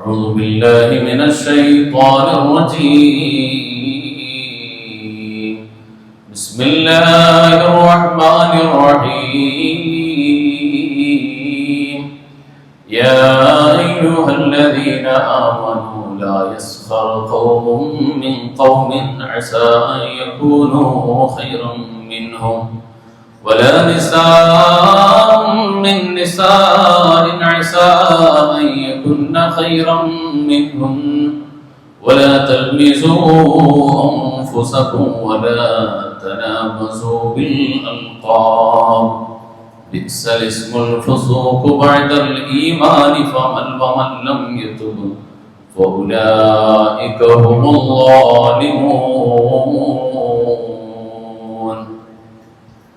أعوذ بالله من الشيطان الرجيم. بسم الله الرحمن الرحيم. يا أيها الذين آمنوا لا يسخر قوم من قوم عسى أن يكونوا خيرا منهم ولا نساء من نساء عسى أن يكن خيرا منهن ولا تلمزوا أنفسكم ولا تنابزوا بالألقاب بئس الاسم الفسوق بعد الإيمان ومن لم يتب فأولئك هم الظالمون.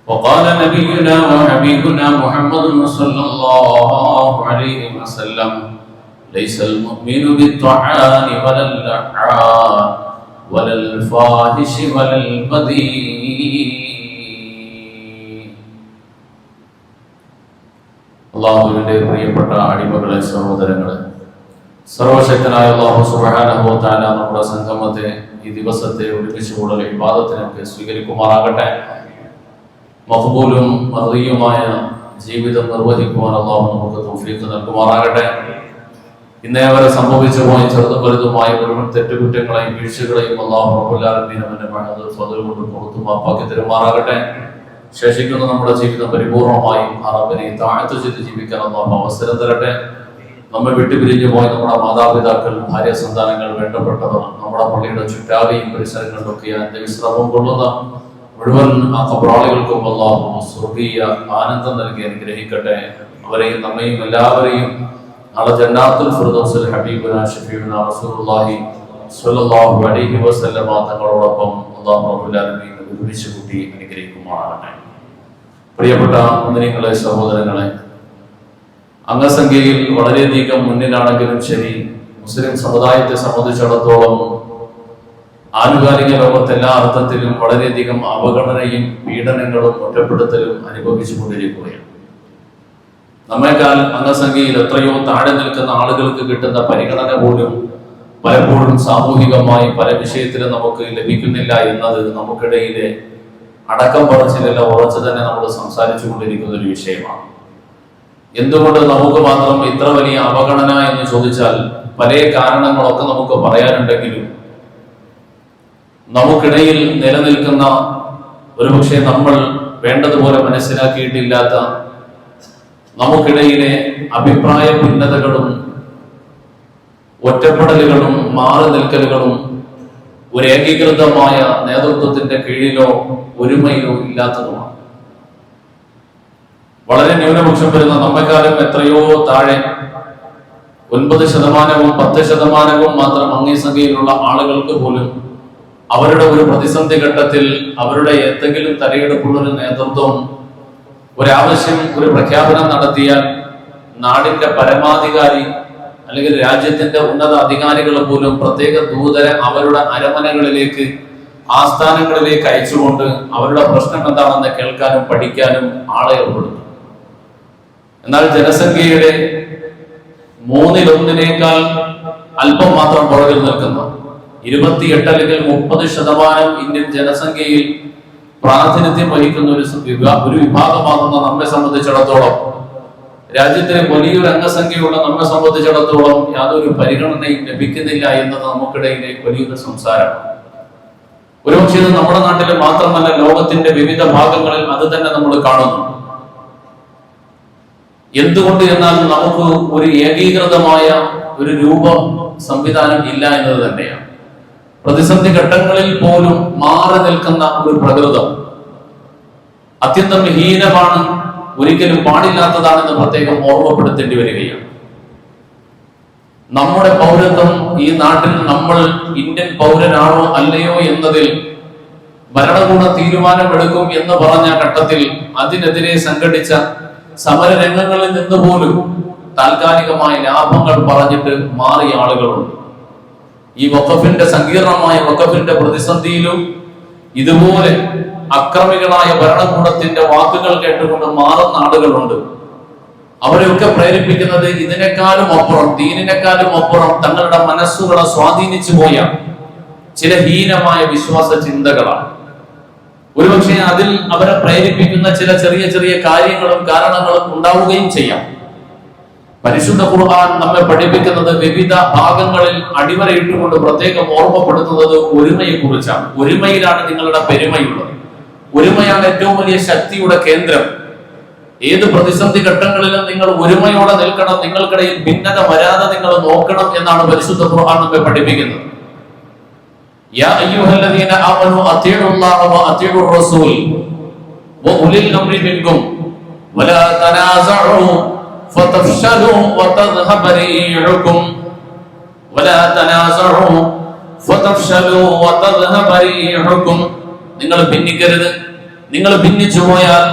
وقال نبينا وحبيبنا محمد صلى الله عليه وسلم ليس المؤمن بالطعان ولا اللعان ولا الفاحش ولا البذيء. അല്ലാഹുവിന്റെ പ്രിയപ്പെട്ട അടിമകളെ, സഹോദരങ്ങളെ, സർവശക്തനായ അല്ലാഹു സുബ്ഹാനഹു വ തആല നമ്മുടെ സംഗമത്തെ, ഈ ദിവസത്തെ ഒരുമിച്ച് കൂടുതൽ ഇബാദത്തിനൊക്കെ സ്വീകരിക്കുമാറാകട്ടെ. മഖ്ബൂലും മർദിയുമായ ജീവിതം നിർവഹിക്കുവാൻ അല്ലാഹു നമുക്ക് തൗഫീഖ് നൽകുമാറാകട്ടെ. ഇന്നേ വരെ സംഭവിച്ചു പോയ ചെറുതും വലുതുമായ മുഴുവൻ തെറ്റുകുറ്റങ്ങളെയും വീഴ്ചകളെയും അല്ലാഹു റബ്ബുൽ ആലമീൻ അവന്റെ ഫضل കൊണ്ട് പുറത്തു മാപ്പാക്കി തരുമാറാകട്ടെ. ശേഷിക്കുന്ന നമ്മുടെ ജീവിതം പരിപൂർണമായും റബ്ബിനെ തഅത്ത് ചെയ്ത് ജീവിക്കാൻ അല്ലാഹു അവസരം തരട്ടെ. നമ്മെ വിട്ടുപിരിഞ്ഞു പോയ നമ്മുടെ മാതാപിതാക്കൾ, ഭാര്യ, സന്താനങ്ങൾ, വേണ്ടപ്പെട്ടവർ, നമ്മുടെ പള്ളിയുടെ ചുറ്റാകെയും പരിസരങ്ങളിലൊക്കെ വിശ്രമം കൊള്ളുന്ന മുഴുവൻ ആ ഖബറാളികൾക്കും അല്ലാഹു സ്വർഗീയ ആനന്ദം നൽകി അനുഗ്രഹിക്കട്ടെ. അവരെയും നമ്മയും എല്ലാവരെയും നാളെ ജന്നാത്തുൽ ഫിർദൗസിൽ ഹബീബുനാ ശഫീഉനാ റസൂലുള്ളാഹി സ്വല്ലല്ലാഹു അലൈഹി വസല്ലമ തങ്ങളോടൊപ്പം അല്ലാഹു റബ്ബുൽ ആലമീൻ ഒരുമിച്ച് കൂട്ടി അനുഗ്രഹിക്കുമാറാകട്ടെ. പ്രിയപ്പെട്ട മുഅ്മിനീങ്ങളെ, സഹോദരങ്ങളെ, അംഗസംഖ്യയിൽ വളരെയധികം മുന്നിലാണെങ്കിലും ശരി, മുസ്ലിം സമുദായത്തെ സംബന്ധിച്ചിടത്തോളം ആനുകാലിക ലോകത്ത് എല്ലാ അർത്ഥത്തിലും വളരെയധികം അവഗണനയും പീഡനങ്ങളും ഒറ്റപ്പെടുത്തലും അനുഭവിച്ചു കൊണ്ടിരിക്കുകയാണ്. നമ്മേക്കാൾ അംഗസംഖ്യയിൽ എത്രയോ താഴെ നിൽക്കുന്ന ആളുകൾക്ക് കിട്ടുന്ന പരിഗണന പോലും പലപ്പോഴും സാമൂഹികമായി പല വിഷയത്തിലും നമുക്ക് ലഭിക്കുന്നില്ല എന്നത് നമുക്കിടയിലെ അടക്കം പറച്ചിലല്ല ഉറച്ചു തന്നെ നമ്മൾ സംസാരിച്ചു കൊണ്ടിരിക്കുന്ന ഒരു വിഷയമാണ്. എന്തുകൊണ്ട് നമുക്ക് മാത്രം ഇത്ര വലിയ അവഗണന എന്ന് ചോദിച്ചാൽ പല കാരണങ്ങളൊക്കെ നമുക്ക് പറയാനുണ്ടെങ്കിലും നമുക്കിടയിൽ നിലനിൽക്കുന്ന ഒരുപക്ഷെ നമ്മൾ വേണ്ടതുപോലെ മനസ്സിലാക്കിയിട്ടില്ലാത്ത നമുക്കിടയിലെ അഭിപ്രായ ഭിന്നതകളും ഒറ്റപ്പെടലുകളും മാറി നിൽക്കലുകളും ഒരു ഏകീകൃതമായ നേതൃത്വത്തിന്റെ കീഴിലോ ഒരുമയിലോ ഇല്ലാത്തതുമാണ്. വളരെ ന്യൂനപക്ഷം വരുന്ന നമ്മെക്കാലം എത്രയോ താഴെ 9%, 10% മാത്രം അംഗസംഖ്യയിലുള്ള ആളുകൾക്ക് പോലും അവരുടെ ഒരു പ്രതിസന്ധി ഘട്ടത്തിൽ അവരുടെ എന്തെങ്കിലും തലയെടുപ്പുള്ള ഒരു നേതൃത്വം, ഒരാവശ്യം, ഒരു പ്രഖ്യാപനം നടത്തിയാൽ നാടിന്റെ പരമാധികാരി അല്ലെങ്കിൽ രാജ്യത്തിന്റെ ഉന്നത അധികാരികൾ പോലും പ്രത്യേക ദൂതരെ അവരുടെ അരമനകളിലേക്ക്, ആസ്ഥാനങ്ങളിലേക്ക് അയച്ചുകൊണ്ട് അവരുടെ പ്രശ്നം എന്താണെന്ന് കേൾക്കാനും പഠിക്കാനും ആളെ ഏർപ്പെടുന്നു. എന്നാൽ ജനസംഖ്യയുടെ 1/3 അല്പം മാത്രം പുറകിൽ നിൽക്കുന്ന 28 അല്ലെങ്കിൽ 30% ഇന്ത്യൻ ജനസംഖ്യയിൽ പ്രാതിനിധ്യം വഹിക്കുന്ന ഒരു വിഭാഗമാകുന്ന നമ്മെ സംബന്ധിച്ചിടത്തോളം, രാജ്യത്തിലെ വലിയൊരു അംഗസംഖ്യയുള്ള നമ്മെ സംബന്ധിച്ചിടത്തോളം യാതൊരു പരിഗണനയും ലഭിക്കുന്നില്ല എന്നത് നമുക്കിടയിലെ വലിയൊരു സംസാരമാണ്. ഒരുപക്ഷെ ഇത് നമ്മുടെ നാട്ടിൽ മാത്രമല്ല, ലോകത്തിന്റെ വിവിധ ഭാഗങ്ങളിൽ അത് തന്നെ നമ്മൾ കാണുന്നു. എന്തുകൊണ്ട് എന്നാൽ നമുക്ക് ഒരു ഏകീകൃതമായ ഒരു രൂപ സംവിധാനം ഇല്ല എന്നത് തന്നെയാണ്. പ്രതിസന്ധി ഘട്ടങ്ങളിൽ പോലും മാറി നിൽക്കുന്ന ഒരു പ്രകൃതം അത്യന്തം ഹീനമാണ്, ഒരിക്കലും പാടില്ലാത്തതാണെന്ന് പ്രത്യേകം ഓർമ്മപ്പെടുത്തേണ്ടി വരികയാണ്. നമ്മുടെ പൗരത്വം, ഈ നാട്ടിൽ നമ്മൾ ഇന്ത്യൻ പൗരനാണോ അല്ലയോ എന്നതിൽ ഭരണകൂട തീരുമാനമെടുക്കും എന്ന് പറഞ്ഞ ഘട്ടത്തിൽ അതിനെതിരെ സംഘടിച്ച സമരരംഗങ്ങളിൽ നിന്ന് പോലും താൽക്കാലികമായ ലാഭങ്ങൾ പറഞ്ഞിട്ട് മാറിയ ആളുകളുണ്ട്. ഈ വഖഫിന്റെ സങ്കീർണമായ വഖഫിന്റെ പ്രതിസന്ധിയിലും ഇതുപോലെ അക്രമികളായ ഭരണകൂടത്തിന്റെ വാക്കുകൾ കേട്ടുകൊണ്ട് മാറുന്ന ആളുകളുണ്ട്. അവരെയൊക്കെ പ്രേരിപ്പിക്കുന്നത് ഇതിനേക്കാളും അപ്പുറം, ദീനിനേക്കാളും അപ്പുറം തങ്ങളുടെ മനസ്സുകളെ സ്വാധീനിച്ചു പോയ ചില ഹീനമായ വിശ്വാസ ചിന്തകളാണ്. ഒരുപക്ഷെ അതിൽ അവരെ പ്രേരിപ്പിക്കുന്ന ചില ചെറിയ ചെറിയ കാര്യങ്ങളും കാരണങ്ങളും ഉണ്ടാവുകയും ചെയ്യാം. പരിശുദ്ധ ഖുർആൻ നമ്മെ പഠിപ്പിക്കുന്നത് വിവിധ ഭാഗങ്ങളിൽ അടിവരയിട്ടുകൊണ്ട് പ്രത്യേകം ഓർമ്മപ്പെടുത്തുന്നത് ഒരുമയെ കുറിച്ചാണ്. ഒരുമയിലാണ് നിങ്ങളുടെ പെരുമയുള്ളത്. ഒരുമയാണ് ഏറ്റവും വലിയ ശക്തിയുടെ കേന്ദ്രം. ഏത് പ്രതിസന്ധി ഘട്ടങ്ങളിലും നിങ്ങൾ ഒരുമയോടെ നിൽക്കണം, നിങ്ങൾക്കിടയിൽ ഭിന്നത വരാതെ നിങ്ങൾ നോക്കണം എന്നാണ് പരിശുദ്ധ ഖുർആൻ നമ്മെ പഠിപ്പിക്കുന്നത്. യാ അയ്യുഹല്ലദീന ആമനൂ അത്തിഉല്ലാഹ വഅത്തിഉർ റസൂൽ വഉലിൽ അംരി മിൻകും വലാ തനാസഉ ഫതഫ്ശലൂ വതദ്ഹബ റീഉകും വലാ തനാസഉ ഫതഫ്ശലൂ വതദ്ഹബ റീഉകും. നിങ്ങൾ ഭിന്നിക്കരുത്. നിങ്ങൾ ഭിന്നിച്ചു പോയാൽ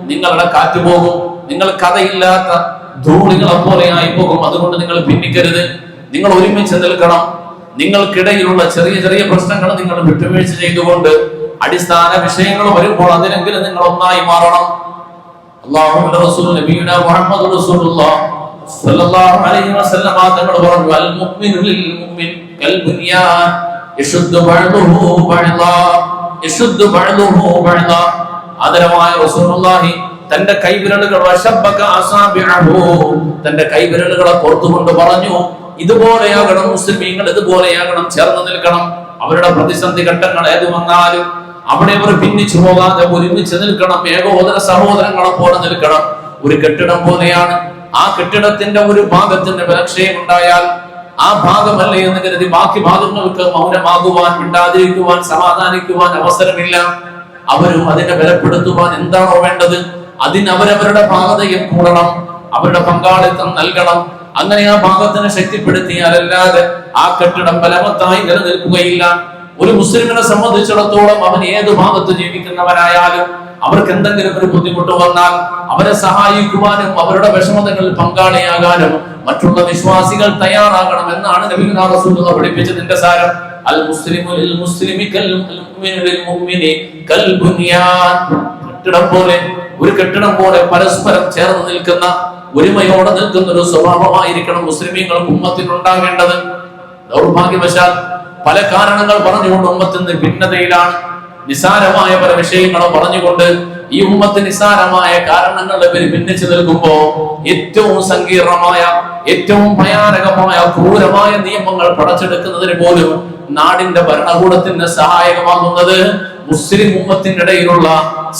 നിങ്ങളുടെ കാറ്റ് പോകും. നിങ്ങൾ കഥയില്ലാത്ത ധൂളികളെ പോലെ ആയി പോകും. അതുകൊണ്ട് നിങ്ങൾ ഭിന്നിക്കരുത്. നിങ്ങൾ ഒരുമിച്ച് നിൽക്കണം. നിങ്ങൾക്കിടയിലുള്ള ചെറിയ ചെറിയ പ്രശ്നങ്ങൾ നിങ്ങൾ വിട്ടുവീഴ്ച ചെയ്തുകൊണ്ട് അടിസ്ഥാന വിഷയങ്ങൾ വരുമ്പോൾ അതിനെങ്കിലും നിങ്ങൾ ഒന്നായി മാറണം. അല്ലാഹുവിന്റെ റസൂൽ നബിയുനാ മുഹമ്മദ് റസൂലുള്ളാഹി സ്വല്ലല്ലാഹു അലൈഹി വസല്ലം തങ്ങൾ പറഞ്ഞു, അൽ മുഅ്മിനു ലിൽ മുഅ്മിൻ കൽ ബുനിയാൻ യശുദ്ദു ബഅദുഹു ബഅദാ യശുദ്ദു ബഅദുഹു ബഅദാ. ആദരവായ റസൂലുള്ളാഹി തന്റെ കൈവിരലുകൾ വശബ്ബക അസാബിഅഹു, തന്റെ കൈവിരലുകളെ കോർത്തുകൊണ്ട് പറഞ്ഞു, ഇതുപോലെയാകണം മുസ്ലിമീങ്ങൾ, ഇതുപോലെയാകണം, ചേർന്ന് നിൽക്കണം. അവരുടെ പ്രതിസന്ധി ഘട്ടങ്ങൾ ഏത് വന്നാലും അവിടെ അവർ ഭിന്നിച്ചു പോകാതെ ഒരുമിച്ച് നിൽക്കണം. ഏകോദര സഹോദരങ്ങളെ പോലെ നിൽക്കണം. ഒരു കെട്ടിടം പോലെയാണ്. ആ കെട്ടിടത്തിന്റെ ഒരു ഭാഗത്തിന്റെ ബലക്ഷയം ഉണ്ടായാൽ ആ ഭാഗമല്ലേ എന്ന് കരുതി ബാക്കി ഭാഗങ്ങൾക്ക് മൗനമാകുവാൻ, മിണ്ടാതിരിക്കുവാൻ, സമാധാനിക്കുവാൻ അവസരമില്ല. അവരും അതിനെ ബലപ്പെടുത്തുവാൻ എന്താണോ വേണ്ടത് അതിന് അവരവരുടെ ഭാഗതയിൽ കൂടണം, അവരുടെ പങ്കാളിത്തം നൽകണം. അങ്ങനെ ആ ഭാഗത്തിനെ ശക്തിപ്പെടുത്തിയാലല്ലാതെ ആ കെട്ടിടം ബലവത്തായി നിലനിൽക്കുകയില്ല. ഒരു മുസ്ലിമിനെ സംബന്ധിച്ചിടത്തോളം അവൻ ഏത് ഭാഗത്ത് ജീവിക്കുന്നവനായാലും അവർക്ക് എന്തെങ്കിലും ഒരു ബുദ്ധിമുട്ട് വന്നാൽ അവരെ സഹായിക്കുവാനും അവരുടെ വിഷമതകളിൽ പങ്കാളിയാകാനും മറ്റുള്ള വിശ്വാസികൾ തയ്യാറാകണം എന്നാണ് നബിയുനാ റസൂലുള്ളാഹി പഠിപ്പിച്ചതിന്റെ സാരം. അൽ മുസ്ലിമു ലിൽ മുസ്ലിമി കൽ മുഅ്മിനു ലിൽ മുഅ്മിനി കൽ ബുനിയാൻ. ഒരു കെട്ടിടം പോലെ പരസ്പരം ചേർന്ന് നിൽക്കുന്ന, ഒരുമയോടെ നിൽക്കുന്ന ഒരു സ്വഭാവമായിരിക്കണം മുസ്ലിമീങ്ങൾക്ക് ഉമ്മത്തിനുണ്ടാകേണ്ടത്. ദൗർഭാഗ്യവശാൽ പല കാരണങ്ങൾ പറഞ്ഞുകൊണ്ട് ഉമ്മത്തിന് ഭിന്നതയിലാണ്. നിസാരമായ പല വിഷയങ്ങളും പറഞ്ഞുകൊണ്ട് ഈ ഉമ്മത്ത് നിസാരമായ കാരണങ്ങളുടെ പേര് ഭിന്നിച്ചു നിൽക്കുമ്പോ ഏറ്റവും സങ്കീർണമായ, ഏറ്റവും ഭയാനകമായ, ക്രൂരമായ നിയമങ്ങൾ പടച്ചെടുക്കുന്നതിന് പോലും നാടിന്റെ ഭരണകൂടത്തിന് സഹായകമാകുന്നത് മുസ്ലിം ഉമ്മത്തിന്റെ ഇടയിലുള്ള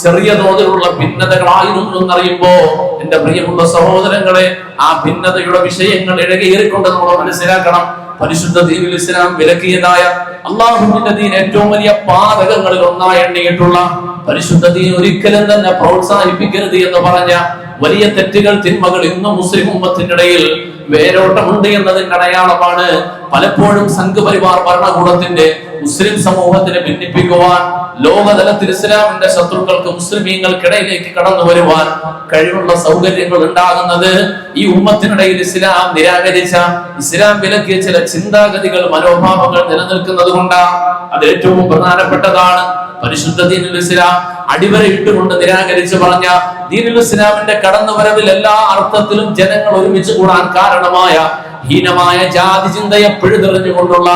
ചെറിയ തോതിലുള്ള ഭിന്നതകളായിരുന്നു എന്നറിയുമ്പോ എന്റെ പ്രിയമുള്ള സഹോദരങ്ങളെ, ആ ഭിന്നതയുടെ വിഷയങ്ങൾ ഇഴകേറിക്കൊണ്ട് നമ്മൾ മനസ്സിലാക്കണം. പരിശുദ്ധ ദീനുൽ ഇസ്ലാം വിലക്കിയതായ അള്ളാഹുവിന്റെ ദീൻ ഏറ്റവും വലിയ പാതകങ്ങളിൽ ഒന്നായി എണ്ണിയിട്ടുള്ള പരിശുദ്ധ ദീൻ ഒരിക്കലും തന്നെ പ്രോത്സാഹിപ്പിക്കരുത് എന്ന് പറഞ്ഞ വലിയ തെറ്റുകൾ, തിന്മകൾ ഇന്നും മുസ്ലിം ഉമ്മത്തിന്റെ ഇടയിൽ വേരോട്ടമുണ്ട് എന്നതിന്റെ അടയാളമാണ്. പലപ്പോഴും സംഘപരിവാർ ഭരണകൂടത്തിന്റെ മുസ്ലിം സമൂഹത്തിനെ ഭിന്നിപ്പിക്കുവാൻ, ലോകതലത്തിൽ ഇസ്ലാമിന്റെ ശത്രുക്കൾക്ക് മുസ്ലിമീങ്ങൾക്കിടയിലേക്ക് കടന്നു വരുവാൻ കഴിവുള്ള സൗകര്യങ്ങൾ ഉണ്ടാകുന്നത് ഈ ഉമ്മത്തിനിടയിൽ ഇസ്ലാം നിരാകരിച്ച, ഇസ്ലാം വിലക്കിയ ചില ചിന്താഗതികൾ, മനോഭാവങ്ങൾ നിലനിൽക്കുന്നത് കൊണ്ടാണ്. അത് ഏറ്റവും പ്രധാനപ്പെട്ടതാണ്. പരിശുദ്ധ ദീനുൽ ഇസ്ലാം അടിവരയിട്ടുകൊണ്ട് നിരാകരിച്ച് പറഞ്ഞ ദീനുൽ ഇസ്ലാമിന്റെ കടന്നുവരവിൽ എല്ലാ അർത്ഥത്തിലും ജനങ്ങൾ ഒരുമിച്ച് കൂടാൻ കാരണമായ ഹീനമായ ജാതി ചിന്തയെ പിഴുതെറിഞ്ഞുകൊണ്ടുള്ള,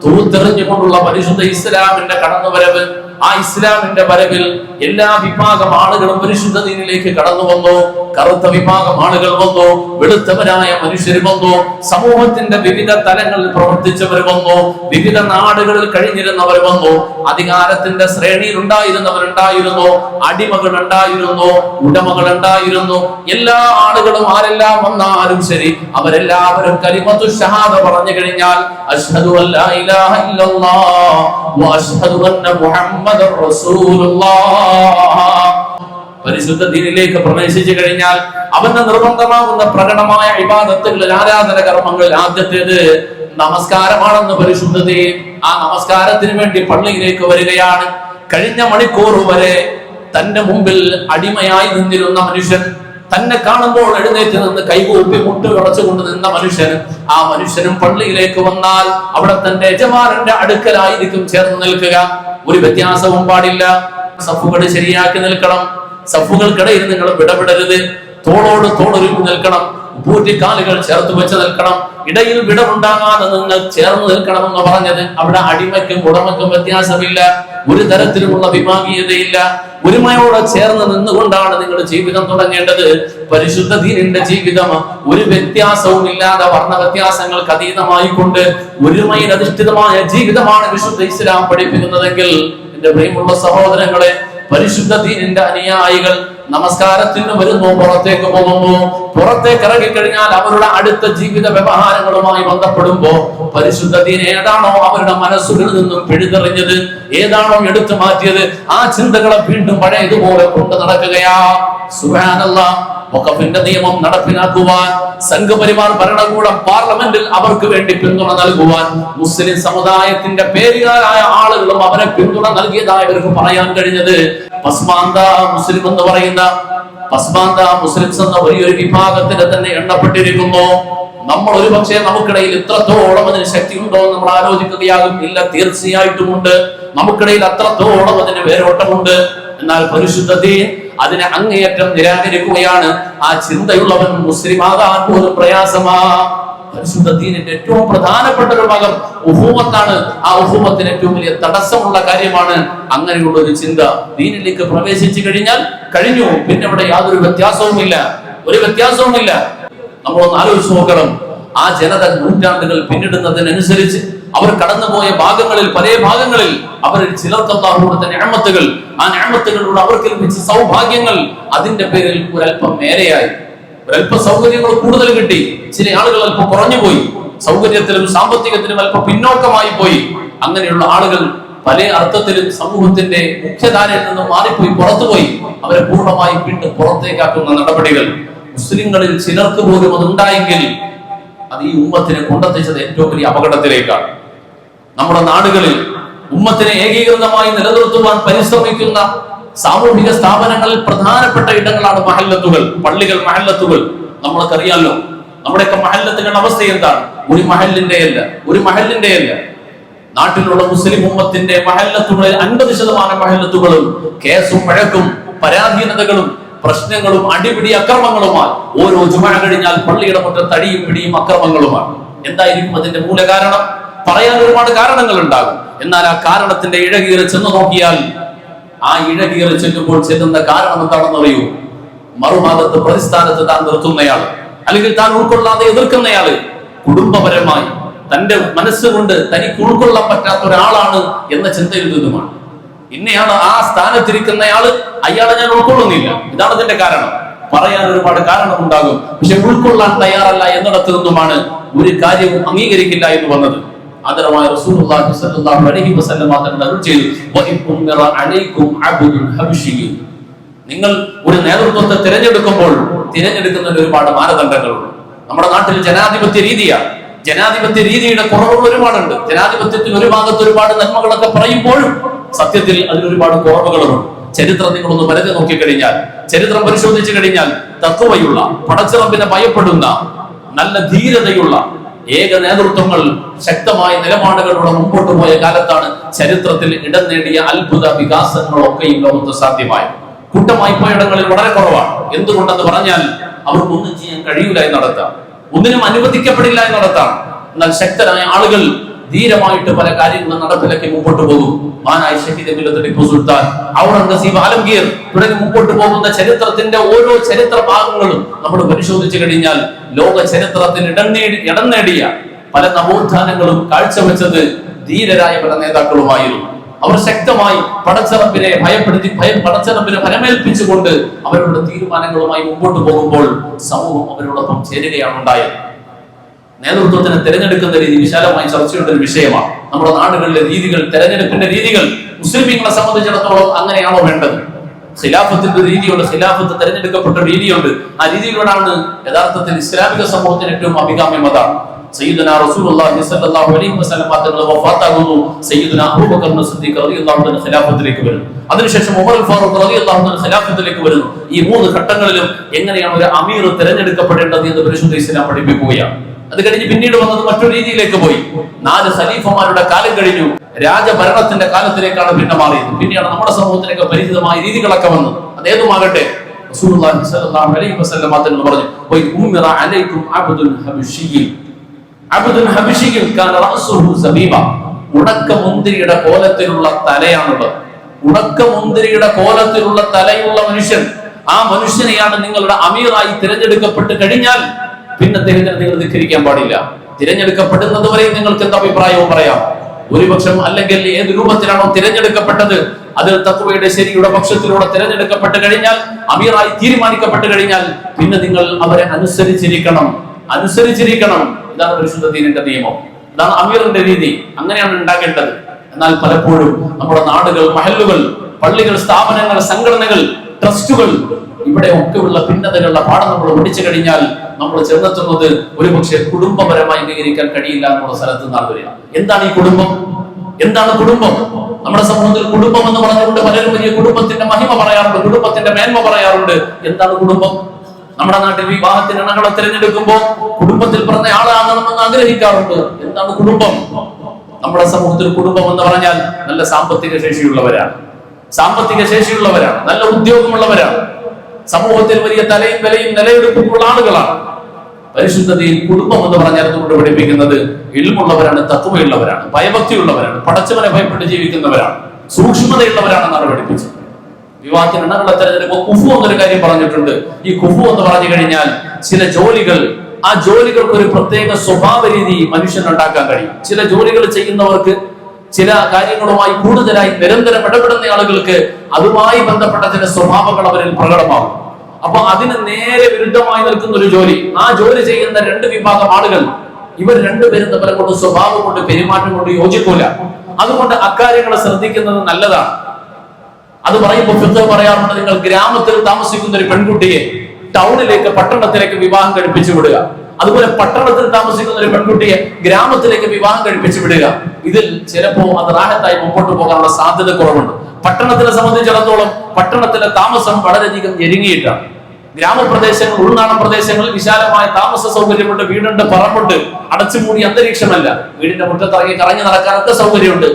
തൂത്തെറിഞ്ഞുകൊണ്ടുള്ള പരിശുദ്ധ ഇസ്ലാമിന്റെ കടന്നുവരവ്, ആ ഇസ്ലാമിന്റെ വരവിൽ എല്ലാ വിഭാഗം ആളുകളും പരിശുദ്ധ ദീനിലേക്ക് കടന്നു വന്നു. കറുത്ത വിഭാഗം ആളുകൾ വന്നു, വെളുത്തവരായ മനുഷ്യർ വന്നു, സമൂഹത്തിന്റെ വിവിധ തലങ്ങളിൽ പ്രവർത്തിച്ചവർ വന്നു, വിവിധ നാടുകളിൽ കഴിഞ്ഞിരുന്നവർ വന്നു, അധികാരത്തിന്റെ ശ്രേണിയിൽ ഉണ്ടായിരുന്നവരുണ്ടായിരുന്നു, അടിമകൾ ഉണ്ടായിരുന്നു, ഉടമകൾ ഉണ്ടായിരുന്നു. എല്ലാ ആളുകളും ആരെല്ലാം വന്നാലും ശരി, അവരെല്ലാവരും കലിമത്തു ഷഹാദ പറഞ്ഞു കഴിഞ്ഞാൽ അശ്ഹദു അല്ലാ ഇലാഹ ഇല്ലല്ലാഹ് വ അശ്ഹദു അന്ന മുഹമ്മദർ റസൂലുള്ളാഹ്, പരിശുദ്ധ ദീനിലേക്ക് പ്രവേശിച്ചു കഴിഞ്ഞാൽ അവന് നിർബന്ധമാകുന്ന പ്രകടമായ ഇബാദത്തുകളിൽ, ആരാധന കർമ്മങ്ങളിൽ ആദ്യത്തേത് നമസ്കാരമാണെന്ന് പരിശുദ്ധ ദീൻ. ആ നമസ്കാരത്തിന് വേണ്ടി പള്ളിയിലേക്ക് വരികയാണ്. കഴിഞ്ഞ മണിക്കൂർ വരെ തന്റെ മുമ്പിൽ അടിമയായി നിന്നിരുന്ന മനുഷ്യൻ, തന്നെ കാണുമ്പോൾ എഴുന്നേറ്റ് നിന്ന് കൈകൂപ്പി മുട്ട് വിളച്ചുകൊണ്ട് നിന്ന മനുഷ്യൻ, ആ മനുഷ്യനും പള്ളിയിലേക്ക് വന്നാൽ അവിടെ തന്റെ യജമാനന്റെ അടുക്കലായിരിക്കും ചേർന്ന് നിൽക്കുക. ഒരു വ്യത്യാസവും പാടില്ല. സഫുകൾ ശരിയാക്കി നിൽക്കണം, സഫുകൾക്കിടയിൽ നിങ്ങൾ വിടവിടരുത്. തോളോട് തോളൊരുങ്ങി നിൽക്കണം. പൂറ്റിക്കാലുകൾ ചേർത്ത് വെച്ച് നിൽക്കണം. ഇടയിൽ വിടവുണ്ടാകാതെ നിങ്ങൾ ചേർന്ന് നിൽക്കണമെന്ന് പറഞ്ഞത് അവിടെ അടിമയ്ക്കും ഉടമയ്ക്കും വ്യത്യാസമില്ല. ഒരു തരത്തിലുമുള്ള വിഭാഗീയതയില്ല. ഒരുമയോടെ ചേർന്ന് നിന്നുകൊണ്ടാണ് നിങ്ങൾ ജീവിതം തുടങ്ങേണ്ടത്. പരിശുദ്ധ ദീനിന്റെ ജീവിതം ഒരു വ്യത്യാസവും ഇല്ലാതെ വർണ്ണ വ്യത്യാസങ്ങൾക്ക് അതീതമായിക്കൊണ്ട് ഒരുമയിൽ അധിഷ്ഠിതമായ ജീവിതമാണ് വിശുദ്ധ ഇസ്ലാം പഠിപ്പിക്കുന്നതെങ്കിൽ എന്റെ പ്രിയമുള്ള സഹോദരങ്ങളെ, പരിശുദ്ധ ദീനിന്റെ അനുയായികൾ നമസ്കാരത്തിന് വരുന്നു, പുറത്തേക്ക് പോകുന്നു. പുറത്തേക്ക് ഇറങ്ങിക്കഴിഞ്ഞാൽ അവരുടെ അടുത്ത ജീവിത വ്യവഹാരങ്ങളുമായി ബന്ധപ്പെടുമ്പോ പരിശുദ്ധ ദീൻ ഏതാണോ അവരുടെ മനസ്സുകളിൽ നിന്നും പിഴുതെറിഞ്ഞത്, ഏതാണോ എടുത്തു മാറ്റിയത്, ആ ചിന്തകളെ വീണ്ടും പഴയതുപോലെ കൊണ്ട് നടക്കുകയാ. സുബ്ഹാനല്ലാഹ്. വഖഫിന്റെ നിയമം നടപ്പിലാക്കുവാൻ, സംഘപരിവാർ ഭരണകൂടം പാർലമെന്റിൽ അവർക്ക് വേണ്ടി പിന്തുണ നൽകുവാൻ മുസ്ലിം സമുദായത്തിന്റെ പേരുകാരായ ആളുകളും അവരെ പിന്തുണ നൽകിയതായി അവർക്ക് പറയാൻ കഴിഞ്ഞത് പസ്മാന്ത മുസ്ലിം എന്ന് പറയുന്ന പസ്മാന്ത മുസ്ലിംസ് എന്ന വലിയൊരു വിഭാഗത്തിന് തന്നെ എണ്ണപ്പെട്ടിരിക്കുന്നു. നമ്മൾ ഒരു പക്ഷേ നമുക്കിടയിൽ ഇത്രത്തോളം അതിന് ശക്തിയുണ്ടോ എന്ന് നമ്മൾ ആലോചിക്കുകയാകും. ഇല്ല, തീർച്ചയായിട്ടും ഉണ്ട്. നമുക്കിടയിൽ അത്രത്തോളം അതിന് വേരോട്ടമുണ്ട്. എന്നാൽ പരിശുദ്ധ ദീൻ അതിനെ അങ്ങേയറ്റം നിരാകരിക്കുകയാണ്. ആ ചിന്തയുള്ളവൻ മുസ്ലിം ആകാൻ പോലും പ്രയാസമാ. പരിശുദ്ധ ദീനിന്റെ ഏറ്റവും പ്രധാനപ്പെട്ട ഒരു ഭാഗം ഉഹൂവത്താണ്. ആ ഉഹൂവത്തിന് ഏറ്റവും വലിയ തടസ്സമുള്ള കാര്യമാണ് അങ്ങനെയുള്ള ഒരു ചിന്ത. ദീനിലേക്ക് പ്രവേശിച്ചു കഴിഞ്ഞാൽ കഴിഞ്ഞു, പിന്നെ ഇവിടെ യാതൊരു വ്യത്യാസവുമില്ല, ഒരു വ്യത്യാസവുമില്ല. നമ്മളൊന്ന് ആലോചിച്ച് നോക്കണം. ആ ജനത നൂറ്റാണ്ടുകൾ പിന്നിടുന്നതിനനുസരിച്ച് അവർ കടന്നുപോയ ഭാഗങ്ങളിൽ, പല ഭാഗങ്ങളിൽ അവരിൽ ചിലർക്ക് അല്ലാഹു കൊടുത്ത നിഅമത്തുകൾ, ആ നിഅമത്തുകളിലൂടെ അവർക്ക് ലഭിച്ച സൗഭാഗ്യങ്ങൾ അതിന്റെ പേരിൽ ഒരല്പം നേരെയായി, ഒരല്പ സൗകര്യങ്ങൾ കൂടുതൽ കിട്ടി. ചില ആളുകൾ അല്പം കുറഞ്ഞു പോയി, സൗകര്യത്തിലും സാമ്പത്തികത്തിലും അല്പം പിന്നോക്കമായി പോയി. അങ്ങനെയുള്ള ആളുകൾ പല അർത്ഥത്തിലും സമൂഹത്തിന്റെ മുഖ്യധാരയിൽ നിന്നും മാറിപ്പോയി, പുറത്തുപോയി. അവരെ പൂർണ്ണമായി വീണ്ടും പുറത്തേക്കാക്കുന്ന നടപടികൾ മുസ്ലിങ്ങളിൽ ചിലർക്ക് പോലും അതുണ്ടായെങ്കിൽ അത് ഈ ഉമ്മത്തിനെ കൊണ്ടെത്തിച്ചത് ഏറ്റവും വലിയ അപകടത്തിലേക്കാണ്. നമ്മുടെ നാടുകളിൽ ഉമ്മത്തിനെ ഏകീകൃതമായി നിലനിർത്തുവാൻ പരിശ്രമിക്കുന്ന സാമൂഹിക സ്ഥാപനങ്ങളിൽ പ്രധാനപ്പെട്ട ഇടങ്ങളാണ് മഹല്ലത്തുകൾ, പള്ളികൾ, മഹല്ലത്തുകൾ. നമ്മൾക്കറിയാലോ നമ്മുടെയൊക്കെ മഹല്ലത്തുകളുടെ അവസ്ഥ എന്താണ്? ഒരു മഹല്ലിന്റെ അല്ല. നാട്ടിലുള്ള മുസ്ലിം ഉമ്മത്തിന്റെ മഹല്ലത്തുകളിൽ 50% മഹല്ലത്തുകളും കേസും വഴക്കും പരാധീനതകളും പ്രശ്നങ്ങളും അടിപിടി അക്രമങ്ങളുമാണ്. ഓരോ ജുമുഅ കഴിഞ്ഞാൽ പള്ളിയുടെ മുറ്റത്ത് അടിയും പിടിയും അക്രമങ്ങളുമാണ്. എന്തായിരിക്കും അതിന്റെ മൂല കാരണം? പറയാൻ ഒരുപാട് കാരണങ്ങൾ ഉണ്ടാകും. എന്നാൽ ആ കാരണത്തിന്റെ ഇഴകീറി ചെന്ന് നോക്കിയാൽ, ആ ഇഴകീറി ചെല്ലുമ്പോൾ ചെല്ലുന്ന കാരണം എന്താണെന്ന് അറിയൂ? മറുഭാഗത്ത് പ്രതിസ്ഥാനത്ത് താൻ നിർത്തുന്നയാള്, അല്ലെങ്കിൽ താൻ ഉൾക്കൊള്ളാതെ എതിർക്കുന്നയാള് കുടുംബപരമായി തന്റെ മനസ്സുകൊണ്ട് തനിക്ക് ഉൾക്കൊള്ളാൻ പറ്റാത്ത ഒരാളാണ് എന്ന ചിന്തയിൽ നിന്നുമാണ്. ഇന്നയാള് ആ സ്ഥാനത്തിരിക്കുന്നയാള്, അയാളെ ഞാൻ ഉൾക്കൊള്ളുന്നില്ല, ഇതാണ് അതിന്റെ കാരണം. പറയാൻ ഒരുപാട് കാരണം ഉണ്ടാകും, പക്ഷെ ഉൾക്കൊള്ളാൻ തയ്യാറല്ല എന്നിടത്തു നിന്നുമാണ് ഒരു കാര്യവും അംഗീകരിക്കില്ല എന്ന് വന്നത്. ആദരവായ റസൂലുള്ളാഹി സ്വല്ലല്ലാഹു അലൈഹി വസല്ലം തങ്ങൾ അരുൾ ചെയ്തു, വഇൻകുമിറ അലൈക്കും അബ്ദുൽ ഹബ്ശി. നിങ്ങൾ ഒരു നേതൃത്വത്തെ തിരഞ്ഞെടുക്കുമ്പോൾ തിരഞ്ഞെടുക്കുന്നതിന് ഒരുപാട് മാനദണ്ഡങ്ങളുണ്ട്. നമ്മുടെ നാട്ടിൽ ജനാധിപത്യ രീതിയാണ്. ജനാധിപത്യ രീതിയുടെ കുറവുകൾ ഒരുപാടുണ്ട്. ജനാധിപത്യത്തിൽ ഒരു ഭാഗത്ത് ഒരുപാട് നന്മകളൊക്കെ പറയുമ്പോഴും സത്യത്തിൽ അതിന് ഒരുപാട് കുറവുകളുമുണ്ട്. ചരിത്രം നിങ്ങളൊന്ന് വരഞ്ഞു നോക്കിക്കഴിഞ്ഞാൽ, ചരിത്രം പരിശോധിച്ചു കഴിഞ്ഞാൽ, തഖ്വയുള്ള, പടച്ചിറപ്പിനെ ഭയപ്പെടുന്ന, നല്ല ധീരതയുള്ള ഏക നേതൃത്വങ്ങൾ ശക്തമായ നിലപാടുകളിലൂടെ മുമ്പോട്ട് പോയ കാലത്താണ് ചരിത്രത്തിൽ ഇടം നേടിയ അത്ഭുത വികാസങ്ങളൊക്കെയും ലോകത്ത് സാധ്യമായി. കൂട്ടമായി പോയിടങ്ങളിൽ വളരെ കുറവാണ്. എന്തുകൊണ്ടെന്ന് പറഞ്ഞാൽ അവർക്കൊന്നും ചെയ്യാൻ കഴിയില്ല എന്നർത്ഥം, ഒന്നിനും അനുവദിക്കപ്പെടില്ല എന്നർത്ഥം. എന്നാൽ ശക്തരായ ആളുകൾ ധീരമായിട്ട് പല കാര്യങ്ങളും നടപ്പിലാക്കി മുമ്പോട്ട് പോകും. മഹാനായ ഷഹീദ് ടിപ്പു സുൽത്താൻ, ഔറംഗസീബ്, ആലംഗീർ തുടങ്ങി മുമ്പോട്ട് പോകുന്ന ചരിത്രത്തിന്റെ ഓരോ ചരിത്ര ഭാഗങ്ങളും നമ്മൾ പരിശോധിച്ചു കഴിഞ്ഞാൽ ലോക ചരിത്രത്തിന് ഇടം നേടിയ പല നവോത്ഥാനങ്ങളും കാഴ്ചവെച്ചത് ധീരരായ പല നേതാക്കളുമായിരുന്നു. അവർ ശക്തമായി പടച്ചിറപ്പിനെ പടച്ചിറപ്പിനെ ഫലമേൽപ്പിച്ചുകൊണ്ട് അവരുടെ തീരുമാനങ്ങളുമായി മുമ്പോട്ട് പോകുമ്പോൾ സമൂഹം അവരോടൊപ്പം ചേരുകയാണ് ഉണ്ടായത്. നേതൃത്വത്തിന് തിരഞ്ഞെടുക്കുന്ന രീതി വിശാലമായി ചർച്ചയുടെ ഒരു വിഷയമാണ്. നമ്മുടെ നാടുകളിലെ രീതികൾ, തെരഞ്ഞെടുപ്പിന്റെ രീതികൾ മുസ്ലിമീങ്ങളെ സംബന്ധിച്ചിടത്തോളം അങ്ങനെയാണോ വേണ്ടത്? ഖിലാഫത്തിന്റെ രീതിയുണ്ട്, ഖിലാഫത്ത് തിരഞ്ഞെടുക്കപ്പെട്ട രീതിയുണ്ട്. ആ രീതിയിലൂടെയാണ് യഥാർത്ഥത്തിൽ ഇസ്ലാമിക സമൂഹത്തിന് ഏറ്റവും അഭികാമ്യം. അതാണ് സയ്യിദുനാ റസൂലുള്ളാഹി സ്വല്ലല്ലാഹു അലൈഹി വസല്ലം തങ്ങൾ വഫാത്താകുന്നു. സയ്യിദുനാ അബൂബക്കർ സിദ്ദീഖ് റളിയല്ലാഹു അൻഹു ഖിലാഫത്തിലേക്ക് വരുന്നു. അതിനുശേഷം ഉമർ ഫാറൂഖ് റളിയല്ലാഹു അൻഹു ഖിലാഫത്തിലേക്ക് വരുന്നു. ഈ മൂന്ന് ഘട്ടങ്ങളിലും എങ്ങനെയാണ് ഒരു അമീർ തിരഞ്ഞെടുക്കപ്പെടേണ്ടത് എന്ന് പരിശുദ്ധ ഇസ്ലാം പഠിപ്പിക്കുകയാണ്. അത് കഴിഞ്ഞ് പിന്നീട് വന്നത് മറ്റൊരു രീതിയിലേക്ക് പോയി. 4 ഖലീഫമാരുടെ കാലം കഴിഞ്ഞു, രാജഭരണത്തിന്റെ കാലത്തിലേക്കാണ് പിന്നെ മാറിയത്. പിന്നെയാണ് നമ്മുടെ സമൂഹത്തിലേക്ക് പരിചിതമായ രീതികളൊക്കെ വന്നത്. അത് ഏതുമാകട്ടെ റസൂലുള്ളാഹി സ്വല്ലല്ലാഹു അലൈഹി വസല്ലം തങ്ങൾ പറഞ്ഞു വൈ ഉമിറ അലൈക്കും അബ്ദുൽ ഹബശി അബ്ദുൽ ഹബശി കാന റഅസുഹു സബീബ ഉണക്ക മുന്തിരിയുടെ കോലത്തിലുള്ള തലയാണുള്ളത്. ഉണക്ക മുന്തിരിയുടെ കോലത്തിലുള്ള തലയുള്ള മനുഷ്യൻ, ആ മനുഷ്യനെയാണ് നിങ്ങളുടെ അമീറായി തിരഞ്ഞെടുക്കപ്പെട്ട് കഴിഞ്ഞാൽ പിന്നെ അദ്ദേഹത്തിന് നിങ്ങൾ ധിക്കരിക്കാൻ പാടില്ല. തിരഞ്ഞെടുക്കപ്പെടുന്നത് വരെ നിങ്ങൾക്ക് എന്ത് അഭിപ്രായവും പറയാം. ഭൂരിപക്ഷം അല്ലെങ്കിൽ ഏത് രൂപത്തിലാണോ തിരഞ്ഞെടുക്കപ്പെട്ടത് അതിൽ തഖ്വയുടെ ശരിയുടെ പക്ഷത്തിലൂടെ തിരഞ്ഞെടുക്കപ്പെട്ട് കഴിഞ്ഞാൽ, അമീറായി തീരുമാനിക്കപ്പെട്ട് കഴിഞ്ഞാൽ പിന്നെ നിങ്ങൾ അവരെ അനുസരിച്ചിരിക്കണം. ഇതാണ് പരിശുദ്ധ ദീനിന്റെ നിയമം, ഇതാണ് അമീറിന്റെ രീതി. അങ്ങനെയാണ് ഉണ്ടാക്കേണ്ടത്. എന്നാൽ പലപ്പോഴും നമ്മുടെ നാടുകൾ, മഹല്ലുകൾ, പള്ളികൾ, സ്ഥാപനങ്ങൾ, സംഘടനകൾ, ട്രസ്റ്റുകൾ, ഇവിടെ ഒക്കെയുള്ള ഭിന്നതകളുടെ പാഠം നമ്മൾ പഠിച്ചു കഴിഞ്ഞാൽ നമ്മൾ ചെന്നെത്തുന്നത് ഒരുപക്ഷെ കുടുംബപരമായി അംഗീകരിക്കാൻ കഴിയില്ല എന്നുള്ള സ്ഥലത്ത് നിന്നാണ് വരിക. എന്താണ് ഈ കുടുംബം? എന്താണ് കുടുംബം? നമ്മുടെ സമൂഹത്തിൽ കുടുംബം എന്ന് പറഞ്ഞുകൊണ്ട് പലരും വലിയ കുടുംബത്തിന്റെ മഹിമ പറയാറുണ്ട്, കുടുംബത്തിന്റെ മേന്മ പറയാറുണ്ട്. എന്താണ് കുടുംബം? നമ്മുടെ നാട്ടിൽ വിവാഹത്തിന് ഇണകളെ തിരഞ്ഞെടുക്കുമ്പോൾ കുടുംബത്തിൽ പറഞ്ഞ ആളാകണമെന്ന് ആഗ്രഹിക്കാറുണ്ട്. എന്താണ് കുടുംബം? നമ്മുടെ സമൂഹത്തിൽ കുടുംബം എന്ന് പറഞ്ഞാൽ നല്ല സാമ്പത്തിക ശേഷിയുള്ളവരാണ്, നല്ല ഉദ്യോഗമുള്ളവരാണ്, സമൂഹത്തിൽ വലിയ തലയും വിലയും നിലയെടുപ്പുള്ള ആളുകളാണ്. പരിശുദ്ധതയിൽ കുടുംബം എന്ന് പറഞ്ഞാൽ അതുകൊണ്ട് പഠിപ്പിക്കുന്നത് ഇൽമുള്ളവരാണ്, തഖ്വയുള്ളവരാണ്, ഭയഭക്തിയുള്ളവരാണ്, പടച്ചവനെ ഭയപ്പെട്ട് ജീവിക്കുന്നവരാണ്, സൂക്ഷ്മതയുള്ളവരാണെന്നാണ് പഠിപ്പിച്ചത്. വിവാഹത്തിന് ഇണകളെ തെരഞ്ഞെടുക്കുമ്പോൾ കുഫു എന്നൊരു കാര്യം പറഞ്ഞിട്ടുണ്ട്. ഈ കുഫു എന്ന് പറഞ്ഞു കഴിഞ്ഞാൽ ചില ജോലികൾ, ആ ജോലികൾക്ക് ഒരു പ്രത്യേക സ്വഭാവ രീതി മനുഷ്യനുണ്ടാക്കാൻ കഴിയും. ചില ജോലികൾ ചെയ്യുന്നവർക്ക്, ചില കാര്യങ്ങളുമായി കൂടുതലായി നിരന്തരം ഇടപെടുന്ന ആളുകൾക്ക് അതുമായി ബന്ധപ്പെട്ട ചില സ്വഭാവങ്ങൾ അവരിൽ പ്രകടമാകും. അപ്പൊ അതിന് നേരെ വിരുദ്ധമായി നിൽക്കുന്ന ഒരു ജോലി, ആ ജോലി ചെയ്യുന്ന രണ്ട് വിഭാഗം ആളുകൾ, ഇവർ രണ്ടുപേരും തമ്മിൽ കൊണ്ട് സ്വഭാവം കൊണ്ട്, പെരുമാറ്റം കൊണ്ട് യോജിക്കൂല. അതുകൊണ്ട് അക്കാര്യങ്ങളെ ശ്രദ്ധിക്കുന്നത് നല്ലതാണ്. അത് പറയുമ്പോൾ ഫിഖ് പറയാറുണ്ട്, നിങ്ങൾ ഗ്രാമത്തിൽ താമസിക്കുന്ന ഒരു പെൺകുട്ടിയെ ടൗണിലേക്ക്, പട്ടണത്തിലേക്ക് വിവാഹം കഴിപ്പിച്ചു വിടുക. അതുപോലെ പട്ടണത്തിൽ താമസിക്കുന്ന ഒരു പെൺകുട്ടിയെ ഗ്രാമത്തിലേക്ക് വിവാഹം കഴിപ്പിച്ചു വിടുക. ഇതിൽ ചിലപ്പോ അത് റാഹത്തായി മുമ്പോട്ട് പോകാനുള്ള സാധ്യത കുറവുണ്ട്. പട്ടണത്തിനെ സംബന്ധിച്ചിടത്തോളം പട്ടണത്തിലെ താമസം വളരെയധികം ഞെരുങ്ങിയിട്ടാണ്. ഗ്രാമപ്രദേശങ്ങൾ, ഉൾനാടൻ പ്രദേശങ്ങളിൽ വിശാലമായ താമസ സൗകര്യമുണ്ട്, വീടുണ്ട്, പറമ്പുണ്ട്, അടച്ചുമൂടി അന്തരീക്ഷമല്ല. വീടിന്റെ മുറ്റത്തിറങ്ങി കറങ്ങി നടക്കാനൊക്കെ സൗകര്യമുണ്ട്,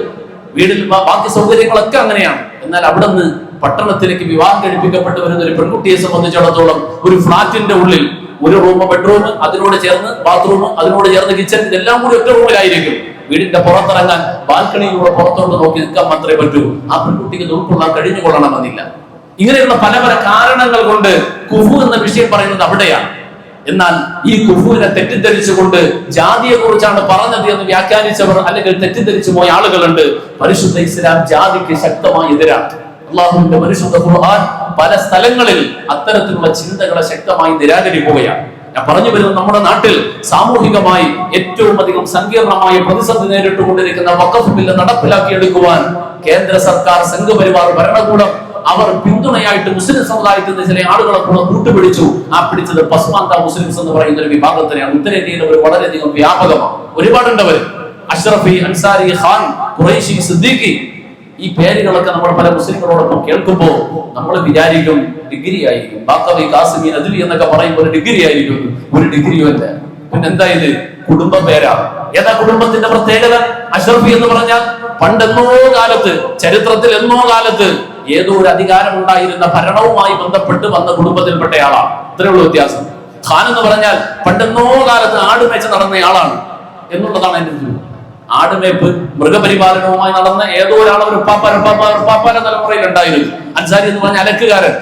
വീടിൽ ബാക്കി സൗകര്യങ്ങളൊക്കെ അങ്ങനെയാണ്. എന്നാൽ അവിടെ നിന്ന് പട്ടണത്തിലേക്ക് വിവാഹം കഴിപ്പിക്കപ്പെട്ട് വരുന്ന ഒരു പെൺകുട്ടിയെ സംബന്ധിച്ചിടത്തോളം ഒരു ഫ്ളാറ്റിന്റെ ഉള്ളിൽ ഒരു റൂം, ബെഡ്റൂം, അതിനോട് ചേർന്ന് ബാത്റൂം, അതിനോട് ചേർന്ന് കിച്ചൺ, ഇതെല്ലാം കൂടി ഒറ്റ റൂമിലായിരിക്കും. വീടിന്റെ പുറത്തിറങ്ങാൻ ബാൽക്കണിയിലൂടെ പുറത്തോട്ട് നോക്കി നിൽക്കാൻ മാത്രമേ പറ്റൂ. ആ പെൺകുട്ടിക്ക് ഉൾക്കൊള്ളാൻ കഴിഞ്ഞുകൊള്ളണമെന്നില്ല. ഇങ്ങനെയുള്ള പല പല കാരണങ്ങൾ കൊണ്ട് കുഫു എന്ന വിഷയം പറയുന്നത് അവിടെയാണ്. എന്നാൽ ഈ കുഫുവിനെ തെറ്റിദ്ധരിച്ചുകൊണ്ട് ജാതിയെ കുറിച്ചാണ് പറഞ്ഞത് എന്ന് വ്യാഖ്യാനിച്ചവർ അല്ലെങ്കിൽ തെറ്റിദ്ധരിച്ചു പോയ ആളുകളുണ്ട്. പരിശുദ്ധ ഇസ്ലാം ജാതിക്ക് ശക്തമായി എതിരാണ്. അള്ളാഹുവിന്റെ പരിശുദ്ധ ഖുർആൻ പല സ്ഥലങ്ങളിൽ അത്തരത്തിലുള്ള ചിന്തകളെ ശക്തമായി നിരാകരിക്കുകയാണ്. ഞാൻ പറഞ്ഞു വരുന്നത്, നമ്മുടെ നാട്ടിൽ സാമൂഹികമായി ഏറ്റവും അധികം സങ്കീർണമായ പ്രതിസന്ധി നേരിട്ടുകൊണ്ടിരിക്കുന്ന വഖഫ് ബില്ല് നടപ്പിലാക്കിയെടുക്കുവാൻ കേന്ദ്ര സർക്കാർ, സംഘപരിവാർ ഭരണകൂടം അവർ പിന്തുണയായിട്ട് മുസ്ലിം സമുദായത്തിൽ ചില ആളുകളെ കൂടെ കൂട്ടുപിടിച്ചു. ആ പിടിച്ചത് പസ്മാന്ത മുസ്ലിംസ് എന്ന് പറയുന്ന ഒരു വിഭാഗത്തിനെയാണ്. ഉത്തരേന്ത്യയിൽ അവർ വളരെയധികം വ്യാപകമാണ്, ഒരുപാടുണ്ടവർ. അഷ്റഫി, അൻസാരി, ഖാൻ, ഖുറൈശി, സിദ്ദീഖി, ഈ പേരുകളൊക്കെ നമ്മൾ പല മുസ്ലിങ്ങളോടൊപ്പം കേൾക്കുമ്പോൾ നമ്മൾ വിചാരിക്കും ഡിഗ്രി ആയിരിക്കും. ബാക്കവി, കാസിമി, നദ്വി എന്നൊക്കെ പറയുമ്പോൾ ഒരു ഡിഗ്രി ആയിരിക്കും. ഒരു ഡിഗ്രിയോ അല്ല. പിന്നെ എന്താ ഇത്? കുടുംബ പേരാണ്. ഏതാ കുടുംബത്തിന്റെ പ്രത്യേകത? അഷ്റഫി എന്ന് പറഞ്ഞാൽ പണ്ടെന്നോ കാലത്ത്, ചരിത്രത്തിൽ എന്നോ കാലത്ത് ഏതോ ഒരു അധികാരം ഉണ്ടായിരുന്ന ഭരണവുമായി ബന്ധപ്പെട്ട് വന്ന കുടുംബത്തിൽപ്പെട്ടയാളാണ്. ഇത്രയുള്ള വ്യത്യാസം. ഖാൻ എന്ന് പറഞ്ഞാൽ പണ്ടെന്നോ കാലത്ത് ആടുമേച്ച് നടന്നയാളാണ് എന്നുള്ളതാണ് എന്റെ ജീവിതം. ആടുമേപ്പ്, മൃഗപരിപാലനവുമായി നടന്ന ഏതോ ഒരാൾ ഒരു ഉപ്പാപ്പാന്റെ തലമുറയിൽ ഉണ്ടായിരുന്നു. അൻസാരി എന്ന് പറഞ്ഞ അലക്കുകാരൻ,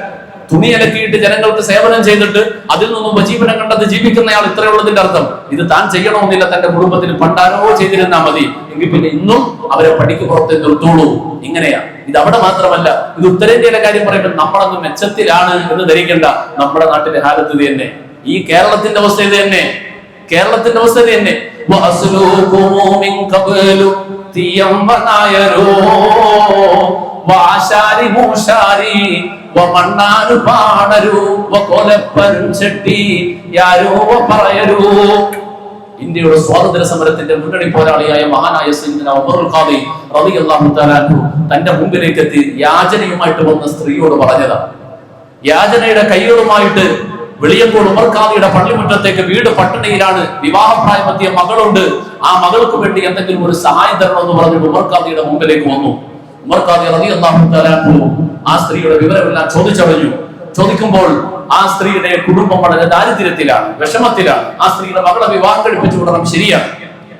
തുണി അലക്കിയിട്ട് ജനങ്ങൾക്ക് സേവനം ചെയ്തിട്ട് അതിൽ നിന്നും ഉപജീവനം കണ്ടെത്തി ജീവിക്കുന്നയാൾ. ഇത്രയുള്ളതിന്റെ അർത്ഥം. ഇത് താൻ ചെയ്യണമെന്നില്ല, തന്റെ കുടുംബത്തിന് പണ്ടാരോ ചെയ്തിരുന്നാൽ മതി, എങ്കിൽ പിന്നെ ഇന്നും അവരെ പടിക്ക് പുറത്തെ നിർത്തുള്ളൂ. ഇങ്ങനെയാ. ഇത് അവിടെ മാത്രമല്ല, ഇത് ഉത്തരേന്ത്യയിലെ കാര്യം പറയുമ്പോൾ നമ്മളന്ന് മെച്ചത്തിലാണ് എന്ന് ധരിക്കേണ്ട. നമ്മുടെ നാട്ടിലെ ഹാലത്ത് ഇത് തന്നെ, ഈ കേരളത്തിന്റെ അവസ്ഥ ഇത് തന്നെ, കേരളത്തിന്റെ അവസ്ഥ ഇത് തന്നെ. ഇന്ത്യയുടെ സ്വാതന്ത്ര്യ സമരത്തിന്റെ മുന്നണി പോരാളിയായ മഹാനായ സയ്യിദ്ന ഉമറുൽ ഖാദി റളിയല്ലാഹു തആല അൻഹു തന്റെ മുമ്പിലേക്ക് എത്തി യാചനയുമായിട്ട് വന്ന സ്ത്രീയോട് പറഞ്ഞതാണ്. യാചനയുടെ കൈകളുമായിട്ട് വെളിയങ്കോട് ഉമർ ഖാദിയുടെ പള്ളിമുറ്റത്തേക്ക്, വീട് പട്ടണയിലാണ്, വിവാഹപ്രായമെത്തിയ മകളുണ്ട്, ആ മകൾക്ക് വേണ്ടി എന്തെങ്കിലും ഒരു സഹായം തരണമെന്ന് പറഞ്ഞ് ഉമർ ഖാദിയുടെ മുമ്പിലേക്ക് വന്നു. ഉമർ ഖാദി റളിയല്ലാഹു തആല അൻഹു ആ സ്ത്രീയുടെ വിവരമെല്ലാം ചോദിച്ചറിഞ്ഞു. ചോദിക്കുമ്പോൾ ആ സ്ത്രീയുടെ കുടുംബം വളരെ ദാരിദ്ര്യത്തിലാണ്, വിഷമത്തിലാണ്. ആ സ്ത്രീയുടെ മകളെ വിവാഹം കഴിപ്പിച്ചു വിടണം, ശരിയാണ്.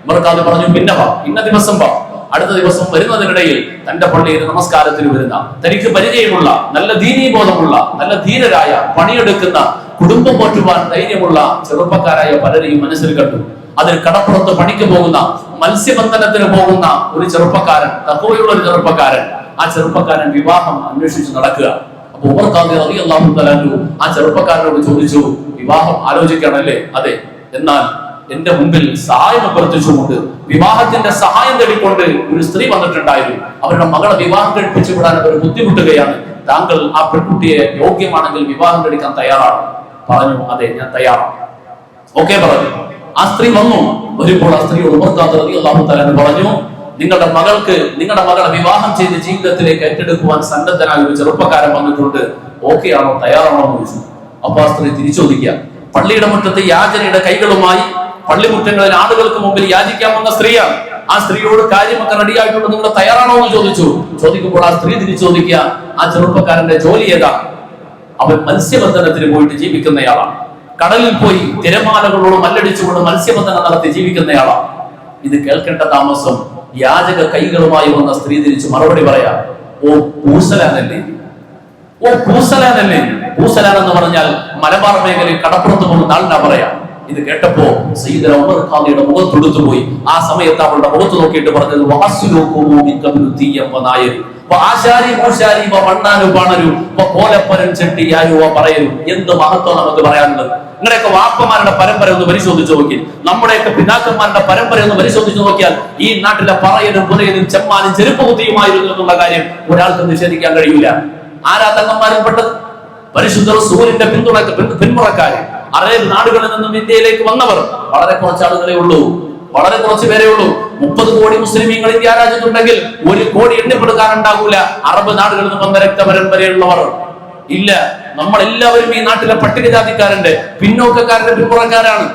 മറുക്കാതെ പറഞ്ഞു, പിന്നെ വാ, ഇന്ന ദിവസം വാ. അടുത്ത ദിവസം വരുന്നതിനിടയിൽ തന്റെ പള്ളിയിൽ നമസ്കാരത്തിന് വരുന്ന, തനിക്ക് പരിചയമുള്ള, നല്ല ദീനീബോധമുള്ള, നല്ല ധീരരായ, പണിയെടുക്കുന്ന, കുടുംബം പോറ്റുവാൻ ധൈര്യമുള്ള ചെറുപ്പക്കാരായ പലരെയും മനസ്സിൽ കണ്ടു. അതിൽ കടപ്പുറത്ത് പണിക്ക് പോകുന്ന, മത്സ്യബന്ധനത്തിന് പോകുന്ന ഒരു ചെറുപ്പക്കാരൻ, തഖ്വയുള്ള ഒരു ചെറുപ്പക്കാരൻ. ആ ചെറുപ്പക്കാരൻ വിവാഹം അന്വേഷിച്ച് നടക്കുക. അപ്പൊ ഉമർ ഖാദി റളിയല്ലാഹു തആല അൻഹു ആ ചെറുപ്പക്കാരനോട് ചോദിച്ചു, വിവാഹം ആലോചിക്കണല്ലേ? അതെ. എന്നാൽ എന്റെ മുമ്പിൽ സഹായം അഭ്യർത്ഥിച്ചുകൊണ്ട്, വിവാഹത്തിന്റെ സഹായം തേടിക്കൊണ്ട് ഒരു സ്ത്രീ വന്നിട്ടുണ്ടായിരുന്നു. അവരുടെ മകളെ വിവാഹം കഴിപ്പിച്ചു വിടാൻ അവർ ബുദ്ധിമുട്ടുകയാണ്. താങ്കൾ ആ പെൺകുട്ടിയെ യോഗ്യമാണെങ്കിൽ വിവാഹം കഴിക്കാൻ തയ്യാറാണ്? പറഞ്ഞു, അതെ, ഞാൻ തയ്യാറാണ്. ഓക്കെ പറഞ്ഞു. ആ സ്ത്രീ വന്നു. വരുമ്പോൾ ആ സ്ത്രീ ഉമർ ഖാദി റളിയല്ലാഹു തആല അൻഹു പറഞ്ഞു, നിങ്ങളുടെ മകളെ വിവാഹം ചെയ്ത് ജീവിതത്തിലേക്ക് ഏറ്റെടുക്കുവാൻ സന്നദ്ധനായ ഒരു ചെറുപ്പക്കാരൻ വന്നിട്ടുണ്ട്, ഓക്കെ ആണോ, തയ്യാറാണോ എന്ന് ചോദിച്ചു. അപ്പൊ ആ സ്ത്രീ തിരിച്ചോദിക്കുക. പള്ളിയുടെ മുറ്റത്ത് യാചനയുടെ കൈകളുമായി പള്ളിമുറ്റങ്ങളിൽ ആളുകൾക്ക് മുമ്പിൽ യാചിക്കാൻ വന്ന സ്ത്രീയാണ്. ആ സ്ത്രീയോട് കാര്യമൊക്കെ റെഡിയായിട്ടുണ്ട്, നിങ്ങൾ തയ്യാറാണോ എന്ന് ചോദിച്ചു. ചോദിക്കുമ്പോൾ ആ സ്ത്രീ തിരിച്ചോദിക്കുക, ആ ചെറുപ്പക്കാരന്റെ ജോലി ഏതാ? അവൻ മത്സ്യബന്ധനത്തിന് പോയിട്ട് ജീവിക്കുന്നയാളാണ്. കടലിൽ പോയി തിരമാലകളോട് മല്ലടിച്ചുകൊണ്ട് മത്സ്യബന്ധനം നടത്തി ജീവിക്കുന്നയാളാണ്. ഇത് കേൾക്കേണ്ട താമസം യാചക കൈകളുമായി വന്ന സ്ത്രീ തിരിച്ചു മറുപടി പറയാം, ഓ പൂസലാനല്ലേ, ഓ പൂസലാനല്ലേ. പൂസലാൻ എന്ന് പറഞ്ഞാൽ മലബാർ മേഖലയിൽ കടപ്പുറത്ത് പോകുന്ന ആളിനാ പറയാം. ഇത് കേട്ടപ്പോ സയ്യിദുന ഉമർ ഖാദിയുടെ മുഖത്ത് തുടുത്തുപോയി. ആ സമയത്ത് അവളുടെ മുഖത്ത് നോക്കിയിട്ട് പറഞ്ഞത്, എന്ത് മഹത്വം നമുക്ക് പറയാനുള്ളത്. നിങ്ങളുടെയൊക്കെ വാപ്പമാരുടെ പരമ്പര ഒന്ന് പരിശോധിച്ചു നോക്കി, നമ്മുടെയൊക്കെ പിതാക്കന്മാരുടെ പരമ്പര ഒന്ന് പരിശോധിച്ചു നോക്കിയാൽ ഈ നാട്ടിലെ പറയനും പുറയനും ചെമ്മാനും ചെരുപ്പ് കുത്തിയുമായിരുന്നു എന്നുള്ള കാര്യം ഒരാൾക്ക് നിഷേധിക്കാൻ കഴിയില്ല. ആരാ തങ്ങന്മാരും പെട്ടത്? പരിശുദ്ധ റസൂലിന്റെ പിന്മുറക്കാര്, അറേബ്യ നാടുകളിൽ നിന്നും ഇന്ത്യയിലേക്ക് വന്നവർ വളരെ കുറച്ച് ആളുകളെ ഉള്ളൂ, വളരെ കുറച്ച് പേരേ ഉള്ളൂ. 30 കോടി മുസ്ലിമീങ്ങൾ ഇന്ത്യ രാജ്യത്തുണ്ടെങ്കിൽ 1 കോടി എണ്ണിപ്പെടുക്കാനുണ്ടാകൂല അറബ് നാടുകളിൽ നിന്ന് വന്ന രക്തപരമ്പരയുള്ളവർ. ഇല്ല, നമ്മളെല്ലാവരും ഈ നാട്ടിലെ പട്ടികജാതിക്കാരന്റെ, പിന്നോക്കക്കാരന്റെ പിന്മുറക്കാരാണ്.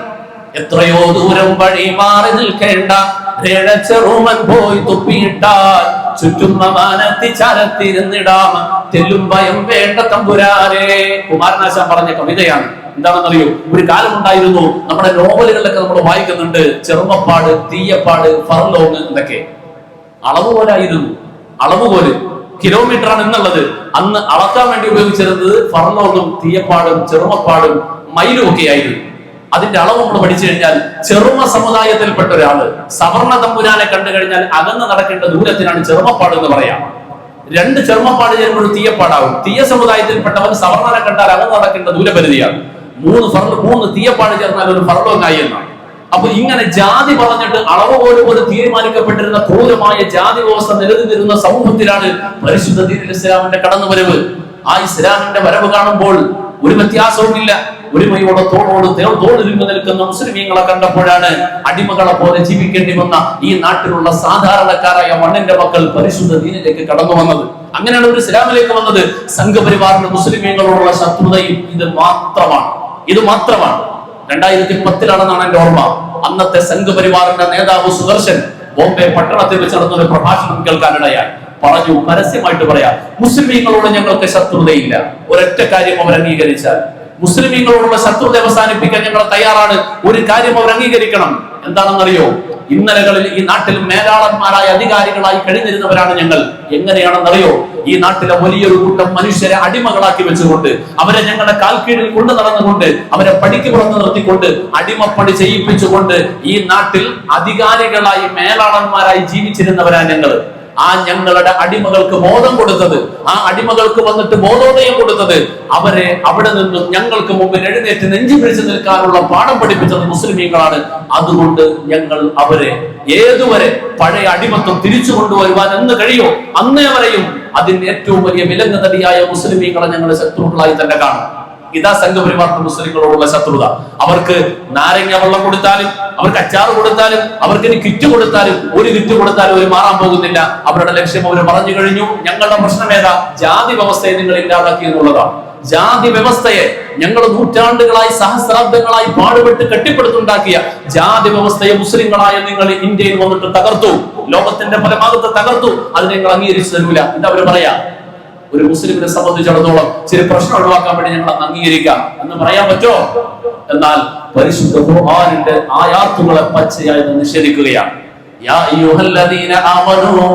എത്രയോ ദൂരം വഴി മാറി നിൽക്കേണ്ട ചെറുമൻ പോയി തുപ്പിയിട്ടാൽ ചുറ്റും ചരത്തിരുന്നിടാം തെല്ലും ഭയം വേണ്ട തമ്പുരാനെ. കുമാരനാശാൻ പറഞ്ഞ കവിതയാണ്. എന്താണെന്നറിയോ? ഒരു കാലമുണ്ടായിരുന്നു, നമ്മുടെ നോവലുകളിലൊക്കെ നമ്മൾ വായിക്കുന്നുണ്ട്, ചെറുമപ്പാട്, തീയപ്പാട്, ഫർലോങ് എന്നൊക്കെ. അളവ് പോലായിരുന്നു, അളവ് പോലെ കിലോമീറ്റർ ആണ് എന്നുള്ളത്. അന്ന് അളക്കാൻ വേണ്ടി ഉപയോഗിച്ചിരുന്നത് ഫർലോങ്ങും തീയപ്പാടും ചെറുമപ്പാടും മൈലും ഒക്കെ ആയിരുന്നു. അതിന്റെ അളവ് നമ്മൾ പഠിച്ചു കഴിഞ്ഞാൽ ചെറുമ സമുദായത്തിൽപ്പെട്ട ഒരാള് സവർണ തമ്പുരാനെ കണ്ടു കഴിഞ്ഞാൽ അകന്ന് നടക്കേണ്ട ദൂരത്തിനാണ് ചെറുമപ്പാട് എന്ന് പറയാം. 2 ചെറുമപ്പാട് ചേരുമ്പോൾ തീയപ്പാടാവും. തീയ സമുദായത്തിൽപ്പെട്ടവൻ സവർണനെ കണ്ടാൽ അകന്ന് നടക്കേണ്ട ദൂരപരിധിയാണ്. 3 തീയപ്പാട് ചേർന്നാൽ ഒരു ഫർലോങ്ങായി എന്നാണ്. അപ്പൊ ഇങ്ങനെ ജാതി പറഞ്ഞിട്ട് അളവ് പോലും തീരുമാനിക്കപ്പെട്ടിരുന്ന ക്രൂരമായ ജാതി വ്യവസ്ഥ നിലനിന്നിരുന്ന സമൂഹത്തിലാണ് പരിശുദ്ധ ദീനുൽ ഇസ്ലാമിന്റെ കടന്നുവരവ്. ആ ഇസ്ലാമിന്റെ വരവ് കാണുമ്പോൾ ഒരു വ്യത്യാസവുമില്ല. ഒരുമയോടെ തോളിരുമ്പ് നിൽക്കുന്ന മുസ്ലിമീങ്ങളെ കണ്ടപ്പോഴാണ് അടിമകളെ പോലെ ജീവിക്കേണ്ടി വന്ന ഈ നാട്ടിലുള്ള സാധാരണക്കാരായ മണ്ണിന്റെ മക്കൾ പരിശുദ്ധ ദീനിലേക്ക് കടന്നു വന്നത്. അങ്ങനെയാണ് ഒരു ഇസ്ലാമിലേക്ക് വന്നത്. സംഘപരിവാറിന്റെ മുസ്ലിമീങ്ങളോടുള്ള ശത്രുതയും ഇത് മാത്രമാണ്. 2010 എന്റെ ഓർമ്മ. അന്നത്തെ സംഘപരിവാറിന്റെ നേതാവ് സുദർശൻ ബോംബെ പട്ടണത്തിൽ വെച്ച് നടന്നൊരു പ്രഭാഷണം കേൾക്കാനിടയായി. പറഞ്ഞു, പരസ്യമായിട്ട് പറയാം, മുസ്ലിമീങ്ങളോട് ഞങ്ങൾക്ക് ശത്രുതയില്ല. ഒരൊറ്റ കാര്യം അവർ അംഗീകരിച്ചാൽ, മുസ്ലിമീങ്ങളോടുള്ള ശത്രുത അവസാനിപ്പിക്കാൻ ഞങ്ങൾ തയ്യാറാണ്. ഒരു കാര്യം അവർ അംഗീകരിക്കണം. എന്താണെന്നറിയോ? ഇന്നലകളിൽ ഈ നാട്ടിൽ മേലാളന്മാരായ അധികാരികളായി കഴിഞ്ഞിരുന്നവരാണ് ഞങ്ങൾ. എങ്ങനെയാണെന്നറിയോ? ഈ നാട്ടിലെ വലിയൊരു കൂട്ടം മനുഷ്യരെ അടിമകളാക്കി വെച്ചുകൊണ്ട്, അവരെ ഞങ്ങളുടെ കാൽക്കീഴിൽ കൊണ്ടു നടന്നുകൊണ്ട്, അവരെ പടിക്ക് പുറത്ത് നിർത്തിക്കൊണ്ട്, അടിമപ്പണി ചെയ്യിപ്പിച്ചുകൊണ്ട് ഈ നാട്ടിൽ അധികാരികളായി മേലാളന്മാരായി ജീവിച്ചിരുന്നവരാണ് ഞങ്ങൾ. ആ ഞങ്ങളുടെ അടിമകൾക്ക് ബോധം കൊടുത്തത്, ആ അടിമകൾക്ക് വന്നിട്ട് ബോധോദയം കൊടുത്തത്, അവരെ അവിടെ നിന്നും ഞങ്ങൾക്ക് മുമ്പിൽ എഴുന്നേറ്റ് നെഞ്ചു പിടിച്ചു നിൽക്കാനുള്ള പാഠം പഠിപ്പിച്ചത് മുസ്ലിമീങ്ങളാണ്. അതുകൊണ്ട് ഞങ്ങൾ അവരെ ഏതുവരെ പഴയ അടിമത്വം തിരിച്ചു കൊണ്ടുവരുവാൻ എന്ന് കഴിയോ അന്നേ വരെയും അതിന്റെ ഏറ്റവും വലിയ വിലങ്ങുതടിയായ മുസ്ലിമീങ്ങളെ ഞങ്ങൾ ശത്രുക്കളായി തന്നെ കാണും. ഇതാ സംഘപരിവാറിന്റെ മുസ്ലിങ്ങളോടുള്ള ശത്രുത. അവർക്ക് നാരങ്ങ വെള്ളം കൊടുത്താലും, അവർക്ക് അച്ചാറ് കൊടുത്താലും, അവർക്ക് ഇനി കിറ്റ് കൊടുത്താലും, ഒരു കിറ്റ് കൊടുത്താലും അവർ മാറാൻ പോകുന്നില്ല. അവരുടെ ലക്ഷ്യം അവർ പറഞ്ഞു കഴിഞ്ഞു. ഞങ്ങളുടെ പ്രശ്നം ഏതാ? ജാതി വ്യവസ്ഥയെ നിങ്ങൾ ഇല്ലാതാക്കി എന്നുള്ളതാണ്. ജാതി വ്യവസ്ഥയെ ഞങ്ങൾ നൂറ്റാണ്ടുകളായി, സഹസ്രാബ്ദങ്ങളായി പാടുപെട്ട് കെട്ടിപ്പടുത്തുണ്ടാക്കിയ ജാതി വ്യവസ്ഥയെ മുസ്ലിങ്ങളായ നിങ്ങൾ ഇന്ത്യയിൽ വന്നിട്ട് തകർത്തു. ലോകത്തിന്റെ പല ഭാഗത്ത് തകർത്തു. അത് നിങ്ങൾ അംഗീകരിച്ചു തരൂല. എന്താ അവര് പറയാ? ഒരു മുസ്ലിമിനെ സംബന്ധിച്ചിടത്തോളം ചില പ്രശ്നം ഒഴിവാക്കാൻ വേണ്ടി ഞങ്ങൾ അംഗീകരിക്കാം എന്ന് പറയാൻ പറ്റുമോ? എന്നാൽ പരിശുദ്ധ ഖുർആനിന്റെ ആയാത്തുകളെ പച്ചയായി നിഷേധിക്കുകയാണ്. യാ അയ്യുഹല്ലദീന ആമനൂ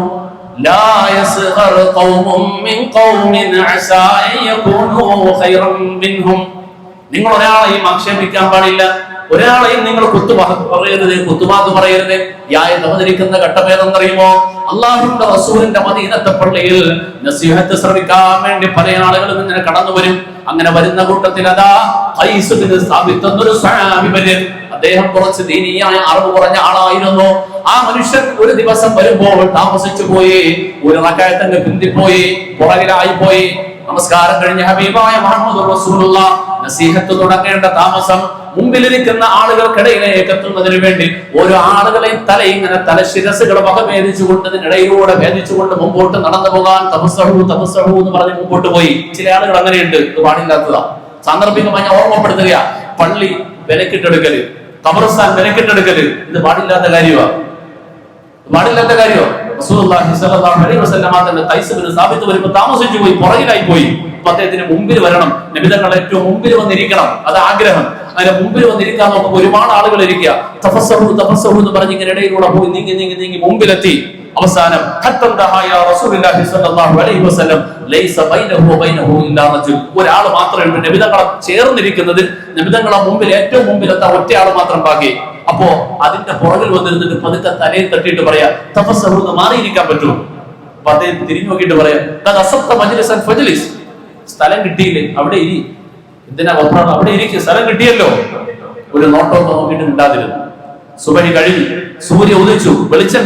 ലാ യസ്ഖർ ഖൗമും മിൻ ഖൗമിൻ അസാ അൻ യകൂനൂ ഖൈറൻ മിൻഹും. നിങ്ങൾ ഒരാളെയും ആക്ഷേപിക്കാൻ പാടില്ല, ഒരാളെയും നിങ്ങൾ പറയരുത്, കുത്തുവാക്ക് പറയരുത്. ഈ ആയത്ത് അവതരിക്കുന്ന ഘട്ടമേതെന്നറിയുമോ? അള്ളാഹുവിന്റെ റസൂലിന്റെ മദീനത്തെ പള്ളിയിൽ നസീഹത്ത് ശ്രവിക്കാൻ വേണ്ടി പല ആളുകളും ഇങ്ങനെ കടന്നു വരും. അങ്ങനെ വരുന്ന കൂട്ടത്തിൽ അതാ ഖൈസ് ബിൻ സാബിത്ത് എന്നൊരു സ്വഹാബി വരും. അദ്ദേഹം കുറച്ച് ദീനിയായ അറിവ് കുറഞ്ഞ ആളായിരുന്നു. ആ മനുഷ്യൻ ഒരു ദിവസം വരുമ്പോൾ താമസിച്ചു പോയി, ഒരു റക്അത്ത് പിന്തിപ്പോയി, പുറകിലായി പോയി. നമസ്കാരം കഴിഞ്ഞ ഹബീബായ മുഹമ്മദ് റസൂലുള്ളാഹ് നസീഹത്ത് തുടങ്ങേണ്ട താമസം മുമ്പിലിരിക്കുന്ന ആളുകൾക്കിടയിലേക്ക് എത്തുന്നതിന് വേണ്ടി ഓരോ ആളുകളെയും തലശിരസുകൾ വകഭേദിച്ചുകൊണ്ടതിനിടയിലൂടെ ഭേദിച്ചുകൊണ്ട് മുമ്പോട്ട് നടന്നു പോകാൻ തപസ്സഹു എന്ന് പറഞ്ഞ് മുമ്പോട്ട് പോയി. ചില ആളുകൾ അങ്ങനെയുണ്ട്. ഇത് പാടില്ലാത്തതാ. സാന്ദർഭികമായി ഞാൻ ഓർമ്മപ്പെടുത്തുക, പള്ളി വിലക്കിട്ടെടുക്കല്, ഖബർസ്ഥാൻ വിലക്കിട്ടെടുക്കല് ഇത് പാടില്ലാത്ത കാര്യമാണ്. പാടില്ലാത്ത കാര്യമാണ്. റസൂലുള്ളാഹി സ്വല്ലല്ലാഹു അലൈഹി വസല്ലം തന്നെ ഖൈസ് ബിൻ സാബിത്ത് വരുമ്പോൾ താമസിച്ചു പോയി, പുറകിലായി പോയി. അദ്ദേഹത്തിന് മുമ്പിൽ വരണം, നബി തങ്ങൾ ഏറ്റവും മുമ്പിൽ വന്നിരിക്കണം, അത് ആഗ്രഹം. അതിന്റെ മുമ്പിൽ വന്നിരിക്കാൻ നോക്കുമ്പോൾ ഒരുപാട് ആളുകൾ ഇരിക്കുക. തഫസ്സഹു എന്ന് പറഞ്ഞ് ഇങ്ങനെ ഇടയിലൂടെ പോയി നീങ്ങി മുമ്പിലെത്തി. അവസാനം ഒരാൾ മാത്രമേ ഉള്ളൂ, നബി തങ്ങളെ ചേർന്നിരിക്കുന്നത്. നബി തങ്ങളെ മുമ്പിൽ ഏറ്റവും മുമ്പിലെത്താൻ ഒറ്റയാൾ മാത്രം ബാക്കി. അപ്പോ അതിന്റെ പുറകിൽ വന്നിരുന്നിട്ട് പതുക്കെ തലയിൽ തട്ടിയിട്ട് പറയാ, തഫസ്സഹു എന്ന് മാറിയിരിക്കാൻ പറ്റുമോ? അപ്പൊ അദ്ദേഹം തിരിഞ്ഞു നോക്കിയിട്ട് പറയാം, സ്ഥലം കിട്ടിയില്ലേ, അവിടെ ഇരി. എന്തിനാ വസ്ത്രം അവിടെ ഇരിക്കും, സ്ഥലം കിട്ടിയല്ലോ. ഒരു നോട്ടമൊക്കെ നോക്കിയിട്ട് ഉണ്ടാതിരുന്നു. സുബഹി കഴിഞ്ഞു, സൂര്യ ഉദിച്ചു, വെളിച്ചം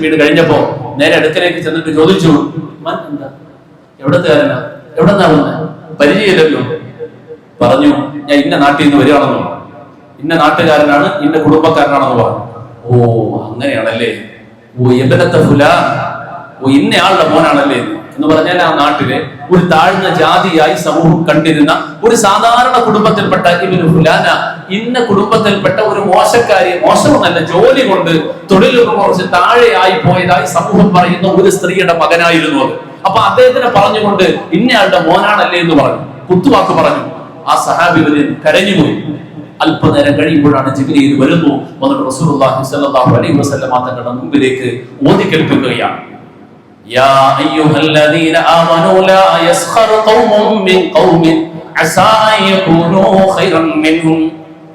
വീണ് കഴിഞ്ഞപ്പോ നേരെ അടുക്കലേക്ക് ചെന്നിട്ട് ചോദിച്ചു, എന്താ എവിടത്തുകാരനാ, എവിടെന്നാ വന്നെ, പരിചയമില്ലല്ലോ. പറഞ്ഞു, ഞാൻ ഇന്ന നാട്ടിൽ നിന്ന് വരികയാണെന്നോ, ഇന്ന നാട്ടുകാരനാണ്, ഇന്ന കുടുംബക്കാരനാണെന്ന് പറഞ്ഞു. ഓ അങ്ങനെയാണല്ലേ, ഓ എബനത്തെ ഫുലാൻ, ഓ ഇന്നയാളുടെ മോനാണല്ലേ എന്ന് പറഞ്ഞാൽ ആ നാട്ടിലെ ഒരു താഴ്ന്ന ജാതിയായി സമൂഹം കണ്ടിരുന്ന ഒരു സാധാരണ കുടുംബത്തിൽപ്പെട്ട ഇബ്നു ഫുലാന, ഇന്ന കുടുംബത്തിൽപ്പെട്ട ഒരു മോശക്കാരി, മോശമൊന്നല്ല ജോലി കൊണ്ട് തൊഴിലൊക്കെ കുറച്ച് താഴെയായി പോയതായി സമൂഹം പറയുന്ന ഒരു സ്ത്രീയുടെ മകനായിരുന്നു അത്. അപ്പൊ അദ്ദേഹത്തിനെ പറഞ്ഞുകൊണ്ട് ഇന്നയാളുടെ മോനാണല്ലേ എന്ന് പറഞ്ഞു, കുത്തുവാക്ക് പറഞ്ഞു. ആ സഹാബി കരഞ്ഞുപോയി. അല്പനേരം കഴിയുമ്പോഴാണ് ജിബ്രീൽ വരുന്നു, വന്നിട്ട് റസൂലുള്ളാഹി സ്വല്ലല്ലാഹു അലൈഹി വസല്ലം തങ്ങളുടെ മുമ്പിലേക്ക് ഓതി കേൾപ്പിക്കുകയാണ്. യാ അയ്യുഹല്ലദീന ആമനൂ ലാ യസ്ഖർ ഖൗമും മിൻ ഖൗമിൻ അസാ അൻ യകൂനൂ ഖൈറൻ മിൻഹും.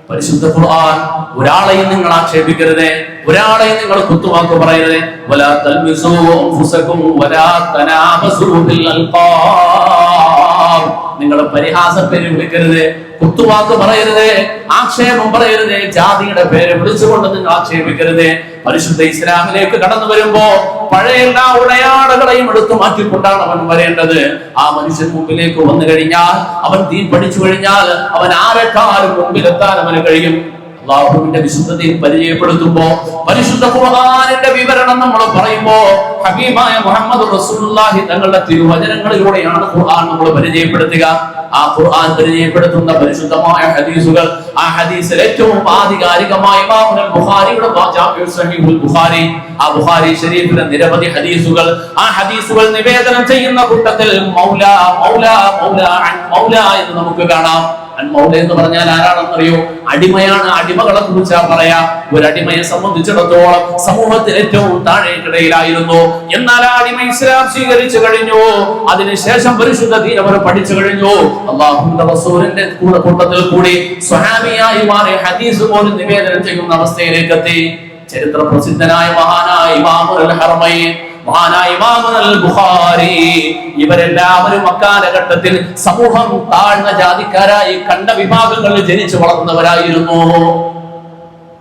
പരിശുദ്ധ ഖുർആൻ, ഒരാളെയും നിങ്ങൾ ആക്ഷേപിക്കരുത്, ഒരാളെയും നിങ്ങൾ കുത്തുവാക്ക് പറയരുത്. വലാ തൽമിസൂ അൻഫുസകും വലാ തനാബസൂ ബിൽ അൽഖാബ്. നിങ്ങൾ പരിഹാസ പേര് വിളിക്കരുത്, കുത്തുവാക്ക് പറയരുത്, ആക്ഷേപം പറയരുത്, ജാതിയുടെ പേര് വിളിച്ചുകൊണ്ട് നിങ്ങൾ ആക്ഷേപിക്കരുത്. പരിശുദ്ധ ഇസ്ലാമിലേക്ക് കടന്നു വരുമ്പോ പഴയ എല്ലാ ഉടയാടകളെയും എടുത്തു മാറ്റിക്കൊണ്ടാണ് അവൻ വരേണ്ടത്. ആ മനുഷ്യൻ മുമ്പിലേക്ക് വന്നു കഴിഞ്ഞാൽ, അവൻ ദീൻ പഠിച്ചു കഴിഞ്ഞാൽ, അവൻ ആരെക്കാളും മുമ്പിലെത്താൻ അവന് കഴിയും. അല്ലാഹുവിന്റെ വിശുദ്ധതയിൽ പരിചയപ്പെടുത്തുമ്പോ, പരിശുദ്ധ ഖുർആനിന്റെ വിവരണം നമ്മൾ പറയുമ്പോ, ഹബീബായ മുഹമ്മദ് റസൂലുള്ളാഹി തങ്ങളുടെ തിരുവചനങ്ങളിലൂടെയാണ് ഖുർആൻ നമ്മൾ പരിചയപ്പെടുത്തുക. ആ ഖുർആൻ പരിചയപ്പെടുത്തുന്ന പരിശുദ്ധമായ ഹദീസുകൾ, ആ ഹദീസിൽ ഏറ്റവും ആധികാരികമായ ഇമാം ബുഖാരിയുടെ സഹീഹുൽ ബുഖാരി, ആ ബുഖാരി ശരീഫിലെ നിരവധി ഹദീസുകൾ, ആ ഹദീസുകൾ നിവേദനം ചെയ്യുന്ന കൂട്ടത്തിൽ മൗല മൗല മൗല മൗല എന്ന് നമുക്ക് കാണാം. മൗല എന്ന് പറഞ്ഞാൽ ആരാണെന്നറിയോ? അടിമയാണ്. അടിമകളെ കുറിച്ചാ പറയാ. ഒരു അടിമയെ സംബന്ധിച്ചിടത്തോളം സമൂഹത്തിൽ ഏറ്റവും താഴേക്കിടയിലായിരുന്നു. എന്നാൽ ആ അടിമ ഇസ്ലാം സ്വീകരിച്ചു കഴിഞ്ഞു, അതിനുശേഷം പരിശുദ്ധ ദീൻ അവർ പഠിച്ചു കഴിഞ്ഞു. അല്ലാഹുവിന്റെ റസൂലിന്റെ കൂട്ടത്തിൽ കൂടി സ്വഹാബിയായി മാറി ഹദീസ് പോലും നിവേദനം ചെയ്യുന്ന അവസ്ഥയിലേക്ക് എത്തി. ചരിത്ര പ്രസിദ്ധനായ മഹാനായ ഇമാമുൽ ഹറമൈൻ, മഹാനായ ഇമാമുൽ ബുഖാരി, ഇവരെല്ലാവരും അക്കാലഘട്ടത്തിൽ സമൂഹം താഴ്ന്ന ജാതിക്കാരായി കണ്ട വിഭാഗങ്ങളിൽ ജനിച്ചു വളർന്നവരായിരുന്നു.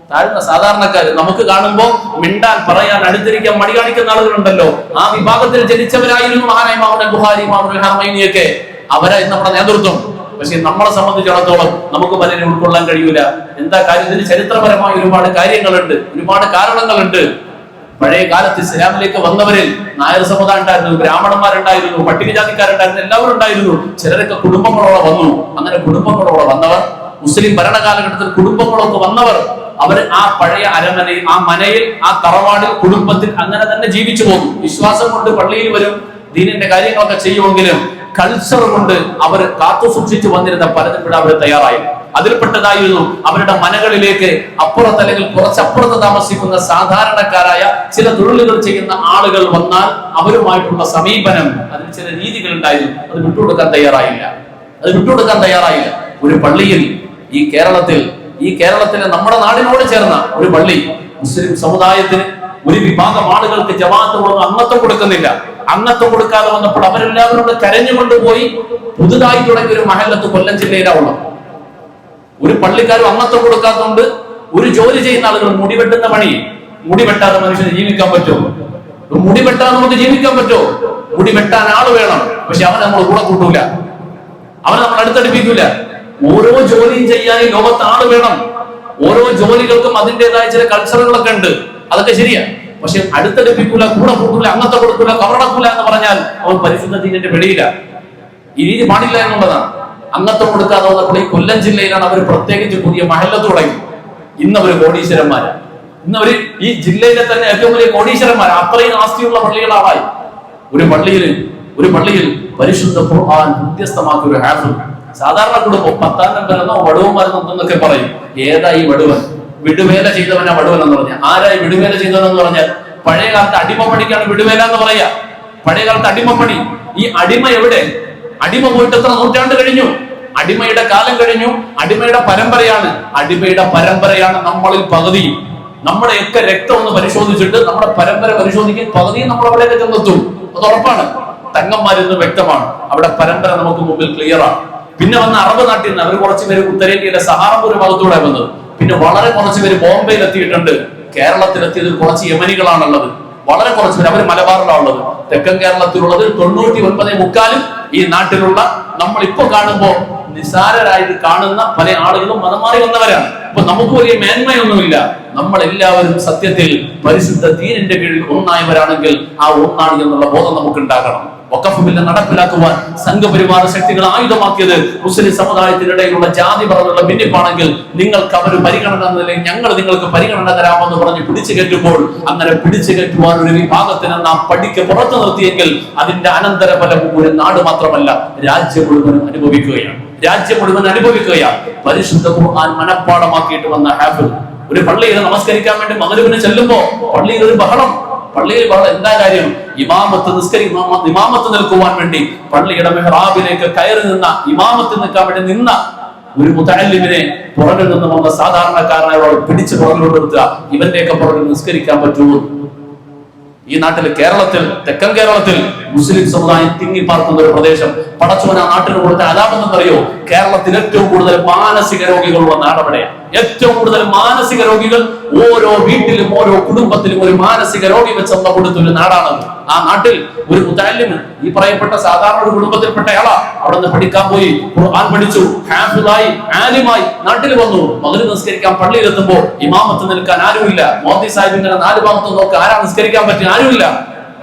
താഴ്ന്ന സാധാരണക്കാര്, നമുക്ക് കാണുമ്പോ മിണ്ടാൻ പറയാൻ അടുത്തിരിക്കാൻ മടി കാണിക്കുന്ന ആളുകളുണ്ടല്ലോ, ആ വിഭാഗത്തിൽ ജനിച്ചവരായിരുന്നു മഹാനായ ഇമാമുൽ ബുഖാരി, ഇമാമുൽ ഹറമൈനിയൊക്കെ. അവരായിരുന്നു നമ്മുടെ നേതൃത്വം. പക്ഷെ നമ്മളെ സംബന്ധിച്ചിടത്തോളം നമുക്ക് പലരും ഉൾക്കൊള്ളാൻ കഴിയൂല. എന്താ കാര്യം? ഇതിന് ചരിത്രപരമായ ഒരുപാട് കാര്യങ്ങളുണ്ട്, ഒരുപാട് കാരണങ്ങളുണ്ട്. പഴയ കാലത്ത് ഇസ്ലാമിലേക്ക് വന്നവരിൽ നായർ സമുദായം ഉണ്ടായിരുന്നു, ബ്രാഹ്മണന്മാരുണ്ടായിരുന്നു, പട്ടികജാതിക്കാരുണ്ടായിരുന്നു, എല്ലാവരും ഉണ്ടായിരുന്നു. ചിലരൊക്കെ കുടുംബങ്ങളോടെ വന്നു. അങ്ങനെ കുടുംബങ്ങളോടെ വന്നവർ, മുസ്ലിം ഭരണകാലഘട്ടത്തിൽ കുടുംബങ്ങളൊക്കെ വന്നവർ, അവർ ആ പഴയ അരമനയിൽ, ആ മനയിൽ, ആ തറവാടിൽ, കുടുംബത്തിൽ അങ്ങനെ തന്നെ ജീവിച്ചു പോകും. വിശ്വാസം കൊണ്ട് പള്ളിയിൽ വരും, ദീനിന്റെ കാര്യങ്ങളൊക്കെ ചെയ്യുമെങ്കിലും കൾച്ചർ കൊണ്ട് അവർ കാത്തു സൂക്ഷിച്ചു വന്നിരുന്ന പലതും ഇവിടെ അവർ തയ്യാറായി. അതിൽപ്പെട്ടതായിരുന്നു അവരുടെ മനകളിലേക്ക് അപ്പുറത്ത് അല്ലെങ്കിൽ കുറച്ചപ്പുറത്ത് താമസിക്കുന്ന സാധാരണക്കാരായ ചില തൊഴിലുകൾ ചെയ്യുന്ന ആളുകൾ വന്നാൽ അവരുമായിട്ടുള്ള സമീപനം, അതിന് ചില രീതികൾ ഉണ്ടായിരുന്നു. അത് വിട്ടുകൊടുക്കാൻ തയ്യാറായില്ല. ഒരു പള്ളിയിൽ ഈ കേരളത്തിലെ നമ്മുടെ നാടിനോട് ചേർന്ന ഒരു പള്ളി മുസ്ലിം സമുദായത്തിന് ഒരു വിഭാഗം ആളുകൾക്ക് ജമാഅത്ത് അംഗത്വം കൊടുക്കുന്നില്ല. അംഗത്വം കൊടുക്കാതെ വന്നപ്പോൾ അവരെല്ലാവരും കരഞ്ഞുകൊണ്ടുപോയി പുതുതായി തുടങ്ങിയ ഒരു മഹല്ലത്ത് കൊല്ലം ജില്ലയിലാണ്. ഒരു പള്ളിക്കാരും അംഗത്വം കൊടുക്കാത്തതുകൊണ്ട് ഒരു ജോലി ചെയ്യുന്ന ആളുകൾ മുടിവെട്ടുന്ന പണി. മുടിവെട്ടാതെ മനുഷ്യന് ജീവിക്കാൻ പറ്റുമോ? മുടിവെട്ടാതെ നമുക്ക് ജീവിക്കാൻ പറ്റുമോ? മുടിവെട്ടാൻ ആള് വേണം, പക്ഷെ അവനെ നമ്മൾ കൂടെ കൂട്ടൂല, അവനെ നമ്മൾ അടുത്തടുപ്പിക്കൂല. ഓരോ ജോലിയും ചെയ്യാൻ ഈ ലോകത്ത് ആള് വേണം. ഓരോ ജോലികൾക്കും അതിൻ്റെതായ ചില കൾച്ചറുകളൊക്കെ ഉണ്ട്, അതൊക്കെ ശരിയാ. പക്ഷെ അടുത്തടുപ്പിക്കൂല, കൂടെ കൂട്ടൂല, അംഗത്തെ കൊടുക്കൂല, കവറടക്കൂല എന്ന് പറഞ്ഞാൽ അവൻ പരിശുദ്ധ ദീനിന്റെ വെളിയില്ല. ഈ രീതി പാടില്ല എന്നുള്ളതാണ്. അംഗത്വം കൊടുക്കാതെ വന്നപ്പോൾ ഈ കൊല്ലം ജില്ലയിലാണ് അവർ പ്രത്യേകിച്ച് പുതിയ മഹല്ലത്ത് തുടങ്ങി. ഇന്നവര് കോടീശ്വരന്മാര്, ഇന്നവര് ഈ ജില്ലയിലെ തന്നെ ഏറ്റവും വലിയ കോടീശ്വരന്മാര്. അത്രയും ആസ്തിയുള്ള പള്ളികളായി. ഒരു പള്ളിയിൽ പരിശുദ്ധ ഖുർആൻ വ്യത്യസ്തമാക്കിയ ഒരു ഹാഫിൾ. സാധാരണ കുടുംബം 10-ാം നമ്പരെന്നോ വടുവന്മാരെന്നൊക്കെ പറയും. ഏതാ ഈ വടുവൻ? വിടുവേല ചെയ്തവനാ വടുവൻ എന്ന് പറഞ്ഞാൽ. ആരായി വിടുവേല ചെയ്തവനെന്ന് പറഞ്ഞാൽ പഴയ കാലത്ത് അടിമപ്പണിക്കാണ് വിടുവേല എന്ന് പറയാ. പഴയ കാലത്ത് അടിമപ്പണി. ഈ അടിമ എവിടെ? അടിമ പോയിട്ട് എത്ര നൂറ്റാണ്ട് കഴിഞ്ഞു? അടിമയുടെ കാലം കഴിഞ്ഞു. അടിമയുടെ പരമ്പരയാണ് നമ്മളിൽ പകുതിയും. നമ്മുടെയൊക്കെ രക്തം ഒന്ന് പരിശോധിച്ചിട്ട് നമ്മുടെ പരമ്പര പരിശോധിക്കാൻ പകുതിയും നമ്മൾ അവിടെയൊക്കെ ചെന്നെത്തും. അത് ഉറപ്പാണ്. തങ്ങന്മാരെന്ന് വ്യക്തമാണ്. അവിടെ പരമ്പര നമുക്ക് മുമ്പിൽ ക്ലിയർ ആണ്. പിന്നെ വന്ന അറബ് നാട്ടിൽ നിന്ന് അവർ കുറച്ച് പേര് ഉത്തരേന്ത്യയിലെ സഹാറപൂർ ഭാഗത്തൂടെ വന്നത്. പിന്നെ വളരെ കുറച്ച് പേര് ബോംബെയിൽ എത്തിയിട്ടുണ്ട്. കേരളത്തിലെത്തിയത് കുറച്ച് യമനികളാണുള്ളത്. വളരെ കുറച്ച് പേര്. അവര് മലബാറിലാണ് ഉള്ളത്. തെക്കൻ കേരളത്തിലുള്ളത് 99.3% ഈ നാട്ടിലുള്ള നമ്മൾ ഇപ്പൊ കാണുമ്പോ നിസാരരായിട്ട് കാണുന്ന പല ആളുകളും മതം മാറി വന്നവരാണ്. അപ്പൊ നമുക്ക് വലിയ മേന്മയൊന്നുമില്ല. നമ്മൾ എല്ലാവരും സത്യത്തിൽ പരിശുദ്ധ ദീനിന്റെ കീഴിൽ ഒന്നായവരാണെങ്കിൽ ആ ഒന്നാണ് എന്നുള്ള ബോധം നമുക്ക് ഉണ്ടാകണം. വഖഫ് ബില്ല് നടപ്പിലാക്കുവാൻ സംഘപരിവാര ശക്തികൾ ആയുധമാക്കിയത് മുസ്ലിം സമുദായത്തിനിടയിലുള്ള ജാതി പറഞ്ഞുള്ള ഭിന്നിപ്പാണെങ്കിൽ നിങ്ങൾക്ക് അവർ പരിഗണന എന്നതിലേക്ക് ഞങ്ങൾ നിങ്ങൾക്ക് പരിഗണന തരാമെന്ന് പറഞ്ഞ് പിടിച്ചു കയറ്റുമ്പോൾ അങ്ങനെ പിടിച്ചു കയറ്റുവാൻ ഒരു വിഭാഗത്തിന് നാം പഠിക്ക് പുറത്തു നിർത്തിയെങ്കിൽ അതിന്റെ അനന്തരഫലം ഒരു നാട് മാത്രമല്ല രാജ്യം മുഴുവൻ അനുഭവിക്കുകയാണ്. പരിശുദ്ധ ഖുർആൻ മനഃപ്പാഠമാക്കിയിട്ട് വന്ന ഹാഫിൾ ഒരു പള്ളിയിൽ നമസ്കരിക്കാൻ വേണ്ടി മഗ്‌രിബിന് ചെല്ലുമ്പോ പള്ളിയിൽ ഒരു ബഹളം. എന്താ കാര്യം? ഇമാമത്ത് നിൽക്കുവാൻ വേണ്ടി പള്ളിയുടെ മെഹ്റാബിലേക്ക് കയറി നിന്ന, ഇമാമത്ത് നിൽക്കാൻ വേണ്ടി നിന്ന ഒരു മുതഅല്ലിമിനെ പുറകിൽ നിന്ന് വന്ന സാധാരണക്കാരനോട് പിടിച്ച് പുറകിലോട്ട് നിർത്തുക. ഇവന്റെയൊക്കെ പുറകിൽ നിസ്കരിക്കാൻ പറ്റുമോ? ഈ നാട്ടിൽ തെക്കൻ കേരളത്തിൽ മുസ്ലിം സമുദായം തിങ്ങിപ്പാർക്കുന്ന ഒരു പ്രദേശം. പടച്ചോൻ ആ നാട്ടിന് കൊടുത്ത അലാപെന്നറിയോ? കേരളത്തിൽ ഏറ്റവും കൂടുതൽ മാനസിക രോഗികളുള്ള നാടവിടെ. ഏറ്റവും കൂടുതൽ മാനസിക രോഗികൾ ഓരോ വീട്ടിലും ഓരോ കുടുംബത്തിലും ഒരു മാനസിക രോഗി വെച്ചെന്ന കൊടുത്തൊരു നാടാണത്. ആ നാട്ടിൽ ഒരു മുതഅല്ലിം, ഈ പറയപ്പെട്ട സാധാരണ ഒരു കുടുംബത്തിൽപ്പെട്ട ആളാ. അവിടെ നിന്ന് പഠിക്കാൻ പോയി, ഖുർആൻ പഠിച്ചു, ഹാഫിളായി, ആലിമായി നാട്ടിൽ വന്നു. മഗ്‌രിബ് നിസ്കരിക്കാൻ പള്ളിയിലെത്തുമ്പോ ഇമാമത്ത് നിൽക്കാൻ ആരുമില്ല. മോദി സാഹിബ് ഇങ്ങനെ 4 ഭാഗത്ത് നോക്കി ആരാ നിസ്കരിക്കാൻ പറ്റിയ ആരുമില്ല.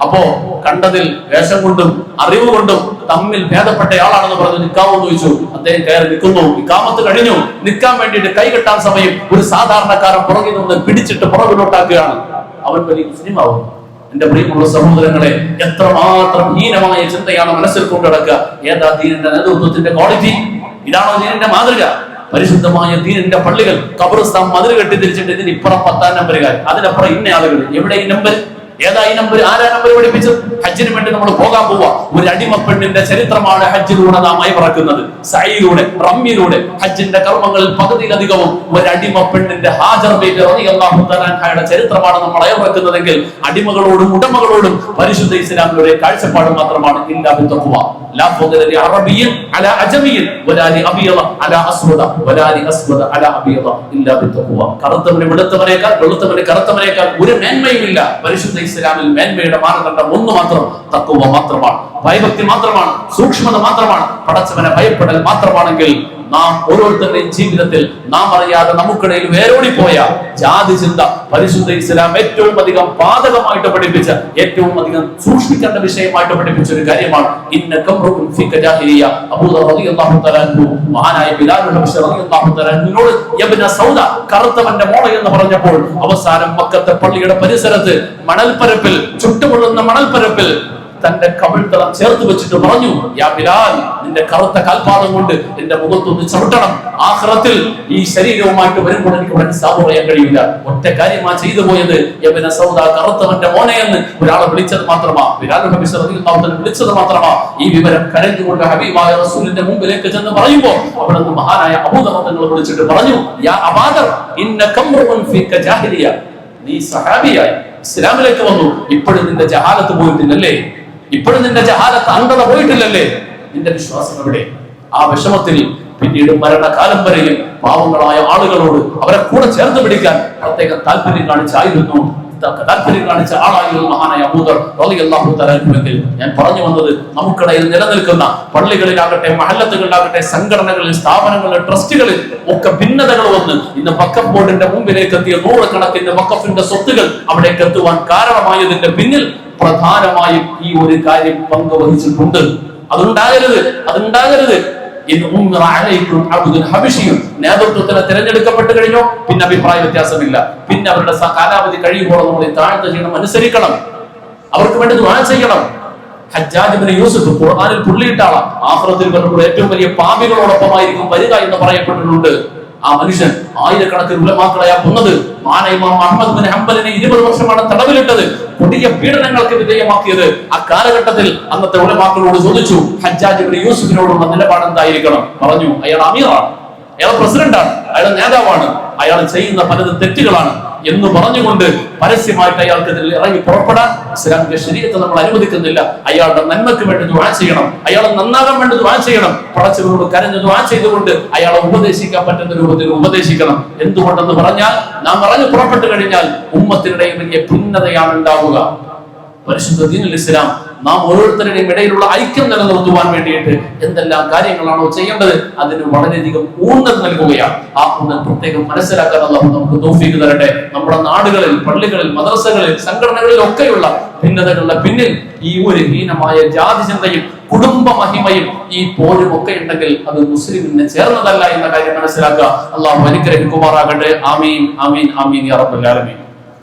അപ്പോ കണ്ടതിൽ വേഷം കൊണ്ടും അറിവ് കൊണ്ടും തമ്മിൽ ഭേദപ്പെട്ട ആളാണെന്ന് പറഞ്ഞ് നിൽക്കാവെന്ന് ചോദിച്ചു. അദ്ദേഹം കയറി നിൽക്കുന്നു. ഇഖാമത്ത് കഴിഞ്ഞു. നിൽക്കാൻ വേണ്ടിയിട്ട് കൈകെട്ടാൻ സമയം ഒരു സാധാരണക്കാരൻ പുറകിൽ നിന്ന് പിടിച്ചിട്ട് പുറകിലോട്ടാക്കുകയാണ്. അവൻ വലിയ മുസ്ലിം ആവുന്നു. എന്റെ പ്രിയമുള്ള സഹോദരങ്ങളെ, എത്രമാത്രം ഹീനമായ ചിന്തയാണ് മനസ്സിൽ കൊണ്ടുനടക്കുക. ഏതാ ദീനിന്റെ നേതൃത്വത്തിന്റെ ക്വാളിറ്റി? ഇതാണോ ദീനിന്റെ മാതൃക? പരിശുദ്ധമായ ദീനിന്റെ പള്ളികൾ ഖബർസ്ഥാൻ മതിൽ കെട്ടി തിരിച്ചിട്ട് ഇതിന് ഇപ്പുറം 10-ാം നമ്പറുകാർ, അതിനപ്പുറം ഇന്ന ആളുകൾ. എവിടെ ഈ നമ്പർ? ഏതാ ഈ നമ്പർ? ആരാ നമ്പർ പഠിപ്പിച്ചത്? ഹജ്ജിന് വേണ്ടി നമ്മൾ പോകാൻ പോവാ. ഒരു അടിമപ്പെണ്ണിന്റെ ചരിത്രമാണ് ഹജ്ജിലൂടെ നാം അയവിറക്കുന്നത്. സഈയിലൂടെ, റമ്മിയിലൂടെ ഹജ്ജിന്റെ കർമ്മങ്ങളിൽ പകുതിയിലധികവും ഒരു അടിമപ്പെണ്ണിന്റെ ഹാജർ ബീബി റളിയല്ലാഹു തആല അൻഹയുടെ ചരിത്രമാണ് നമ്മൾ അയവിറക്കുന്നതെങ്കിൽ അടിമകളോടും ഉടമകളോടും പരിശുദ്ധ ഇസ്ലാമിന്റെ ഒരു കാഴ്ചപ്പാട് മാത്രമാണ് ഇല്ലാ ബിത്തഖ്വ. ലാ ഫദല ലി അറബിയ്യിൻ അലാ അജമിയ്യിൻ വലാ ലി അബിയദ അലാ അസ്വദ വലാ ലി അസ്വദ അലാ അബിയദ ഇല്ലാ ബിത്തഖ്വ. കറുത്തവനെ വെളുത്തവനേക്കാൾ, വെളുത്തവനെ കറുത്തവനേക്കാൾ ഒരു മേന്മയുമില്ല. പരിശുദ്ധ ഇസ്ലാമിൽ മേന്മയുടെ മാനദണ്ഡം ഒന്ന് മാത്രം, തഖ്വ മാത്രമാണ്, ഭയഭക്തി മാത്രമാണ്, സൂക്ഷ്മത മാത്രമാണ്, പടച്ചവനെ ഭയപ്പെടൽ മാത്രമാണെങ്കിൽ നാം ഓരോരുത്തരുടെയും ജീവിതത്തിൽ നാം അറിയാതെ നമുക്കിടയിൽ വേരോടിപ്പോയ ജാതി ചിന്ത പരിശുദ്ധ ഇസ്ലാം ഏറ്റവും അധികം പാതകമായിട്ട് പഠിപ്പിച്ച, ഏറ്റവും അധികം സൂക്ഷിക്കേണ്ട വിഷയമായിട്ട് പഠിപ്പിച്ച ഒരു കാര്യമാണ്. മഹാനായ ബിലാൽ റളിയല്ലാഹു തആല അൻഹുവിനോട് യബ്ന സൗദ, കറുത്തവന്റെ മോളെ എന്ന് പറഞ്ഞപ്പോൾ അവസാനം മക്കത്തെ പള്ളിയുടെ പരിസരത്ത് മണൽപ്പരപ്പിൽ, ചുട്ടുപൊള്ളുന്ന മണൽപ്പരപ്പിൽ തന്റെ കവിൾത്തളം ചേർത്ത് വെച്ചിട്ട് പറഞ്ഞു, യാ ബിലാൽ, നിന്റെ കറുത്ത കാൽപാദം കൊണ്ട് എന്റെ മുഖത്തൊന്ന് ചവിട്ടണം. ആഖിറത്തിൽ ഈ ശരീരവുമായിട്ട് വരുമ്പോൾ എനിക്ക് മനസ്സാവ് പറയാൻ കഴിയില്ല. ഒറ്റ കാര്യമാ ചെയ്തു പോയത്. യബ്ന സൗദ, കറുത്തവന്റെ മോനെ എന്ന് ഒരാളെ വിളിച്ചത് മാത്രമാ, ബിലാൽ നബി റളിയല്ലാഹു അൻഹു വിളിച്ചത് മാത്രമാ. ഈ വിവരം കരഞ്ഞുകൊണ്ട് ഹബീബായ റസൂലിന്റെ മുമ്പിലേക്ക് ചെന്ന് പറയുമ്പോൾ അവിടുന്ന് മഹാനായ അബൂദർ തങ്ങൾ വിളിച്ചിട്ട് പറഞ്ഞു, യാ അബാദർ, ഇന്നക കംറുൻ ഫീക ജാഹിലിയ, നീ സഹാബിയായി ഇസ്ലാമിലേക്ക് വന്നു, ഇപ്പോഴും നിന്റെ ജഹാലത്ത് പോയിട്ടില്ലല്ലേ? ഇപ്പോഴും നിന്റെ ജഹാലത്ത് അന്ധത പോയിട്ടില്ലല്ലേ? നിന്റെ വിശ്വാസം എവിടെ? ആ വിഷമത്തിൽ പിന്നീട് മരണകാലം വരെയും പാവങ്ങളായ ആളുകളോട് അവരെ കൂടെ ചേർത്ത് പിടിക്കാൻ പ്രത്യേകം താല്പര്യം കാണിച്ച ആളായിരുന്നു മഹാനായ അബൂദർ റളിയല്ലാഹു തആല അൻഹു. ഞാൻ പറഞ്ഞു വന്നത്, നമുക്കിടയിൽ നിലനിൽക്കുന്ന പള്ളികളിലാകട്ടെ, മഹല്ലത്തുകളിലാകട്ടെ, സംഘടനകളിൽ, സ്ഥാപനങ്ങളിൽ, ട്രസ്റ്റുകളിൽ ഒക്കെ ഭിന്നതകൾ വന്ന് ഇന്ന് വഖഫ് ബോർഡിന്റെ മുമ്പിലേക്ക് എത്തിയ നൂറുകണക്കിന് വഖഫിന്റെ സ്വത്തുകൾ അവിടേക്ക് എത്തുവാൻ കാരണമായതിന്റെ പിന്നിൽ പ്രധാനമായും ഈ ഒരു കാര്യം പങ്കുവഹിച്ചിട്ടുണ്ട്. അതുണ്ടാകരുത്. നേതൃത്വത്തിന് തിരഞ്ഞെടുക്കപ്പെട്ട് കഴിഞ്ഞോ പിന്നെ അഭിപ്രായ വ്യത്യാസമില്ല. പിന്നെ അവരുടെ കാലാവധി കഴിയുമ്പോൾ നമ്മൾ താഴ്ത്ത ചെയ്യണം, അനുസരിക്കണം, അവർക്ക് വേണ്ടി ദുആ ചെയ്യണം. ഹജ്ജാജ് ഇബ്നു യൂസുഫ് ഖുർആനിൽ പുള്ളിയിട്ട ആളാണ്. ആഖിറത്തിൽ വരുമ്പോൾ ഏറ്റവും വലിയ പാപികളോടൊപ്പമായിരിക്കും വരിക എന്ന് പറയപ്പെട്ടിട്ടുണ്ട്. ആ മനുഷ്യൻ ആയിരക്കണക്കിന് ഉലമാക്കളെ കൊന്നത്. ഇമാം അഹ്മദ് ബിൻ ഹംബലിനെ 20 വർഷമാണ് തടവിലിട്ടത്, കൊടിയ പീഡനങ്ങൾക്ക് വിധേയമാക്കിയത്. ആ കാലഘട്ടത്തിൽ അന്നത്തെ ഉലമാക്കളോട് ചോദിച്ചു, ഹജ്ജാജ് ഇബ്നു യൂസുഫിനോടുള്ള നിലപാട് എന്തായിരിക്കണം? പറഞ്ഞു, അയാൾ അമീറാണ്, അയാൾ പ്രസിഡന്റാണ്, അയാൾ നേതാവാണ്, അയാൾ ചെയ്യുന്ന പലതും തെറ്റുകളാണ് എന്ന് പറഞ്ഞുകൊണ്ട് പരസ്യമായിട്ട് അയാൾക്കെതിരെ ഇറങ്ങി പുറപ്പെടാൻ ഇസ്ലാമിക ശരീഅത്ത് നമ്മൾ അനുവദിക്കുന്നില്ല. അയാളുടെ നന്മയ്ക്ക് വേണ്ടി ദുആ ചെയ്യണം, അയാളെ നന്നാകാൻ വേണ്ടി ദുആ ചെയ്യണം. പടച്ചവനോട് കരഞ്ഞ് ദുആ ചെയ്തുകൊണ്ട് അയാളെ ഉപദേശിക്കാൻ പറ്റുന്ന രൂപത്തിൽ ഉപദേശിക്കണം. എന്തുകൊണ്ടെന്ന് പറഞ്ഞാൽ, നാം ഇറങ്ങി പുറപ്പെട്ടു കഴിഞ്ഞാൽ ഉമ്മത്തിനിടയിൽ വലിയ ഭിന്നതയാണ് ഉണ്ടാവുക. പരിശുദ്ധ ദീനുൽ ഇസ്ലാം നാം ഓരോരുത്തരുടെയും ഇടയിലുള്ള ഐക്യം നിലനിർത്തുവാൻ വേണ്ടിയിട്ട് എന്തെല്ലാം കാര്യങ്ങളാണോ ചെയ്യേണ്ടത് അതിന് വളരെയധികം ഊന്നൽ നൽകുകയാണ്. ആ ഊന്നൽ പ്രത്യേകം മനസ്സിലാക്കാൻ അല്ലാഹു നമുക്ക് തൗഫീഖ് തരട്ടെ. നമ്മുടെ നാടുകളിൽ, പള്ളികളിൽ, മദ്രസകളിൽ, സംഘടനകളിൽ ഒക്കെയുള്ള ഭിന്നതകളുടെ പിന്നിൽ ഈ ഒരു ഹീനമായ ജാതി ചിന്തയും കുടുംബ മഹിമയും ഈ പോരും ഒക്കെ ഉണ്ടെങ്കിൽ അത് മുസ്ലിമിനെ ചേർന്നതല്ല എന്ന കാര്യം മനസ്സിലാക്കുക. അല്ലാഹു അനുഗ്രഹിക്കുമാറാകട്ടെ. ആമീൻ, ആമീൻ, ആമീൻ യാ റബ്ബൽ ആലമീൻ.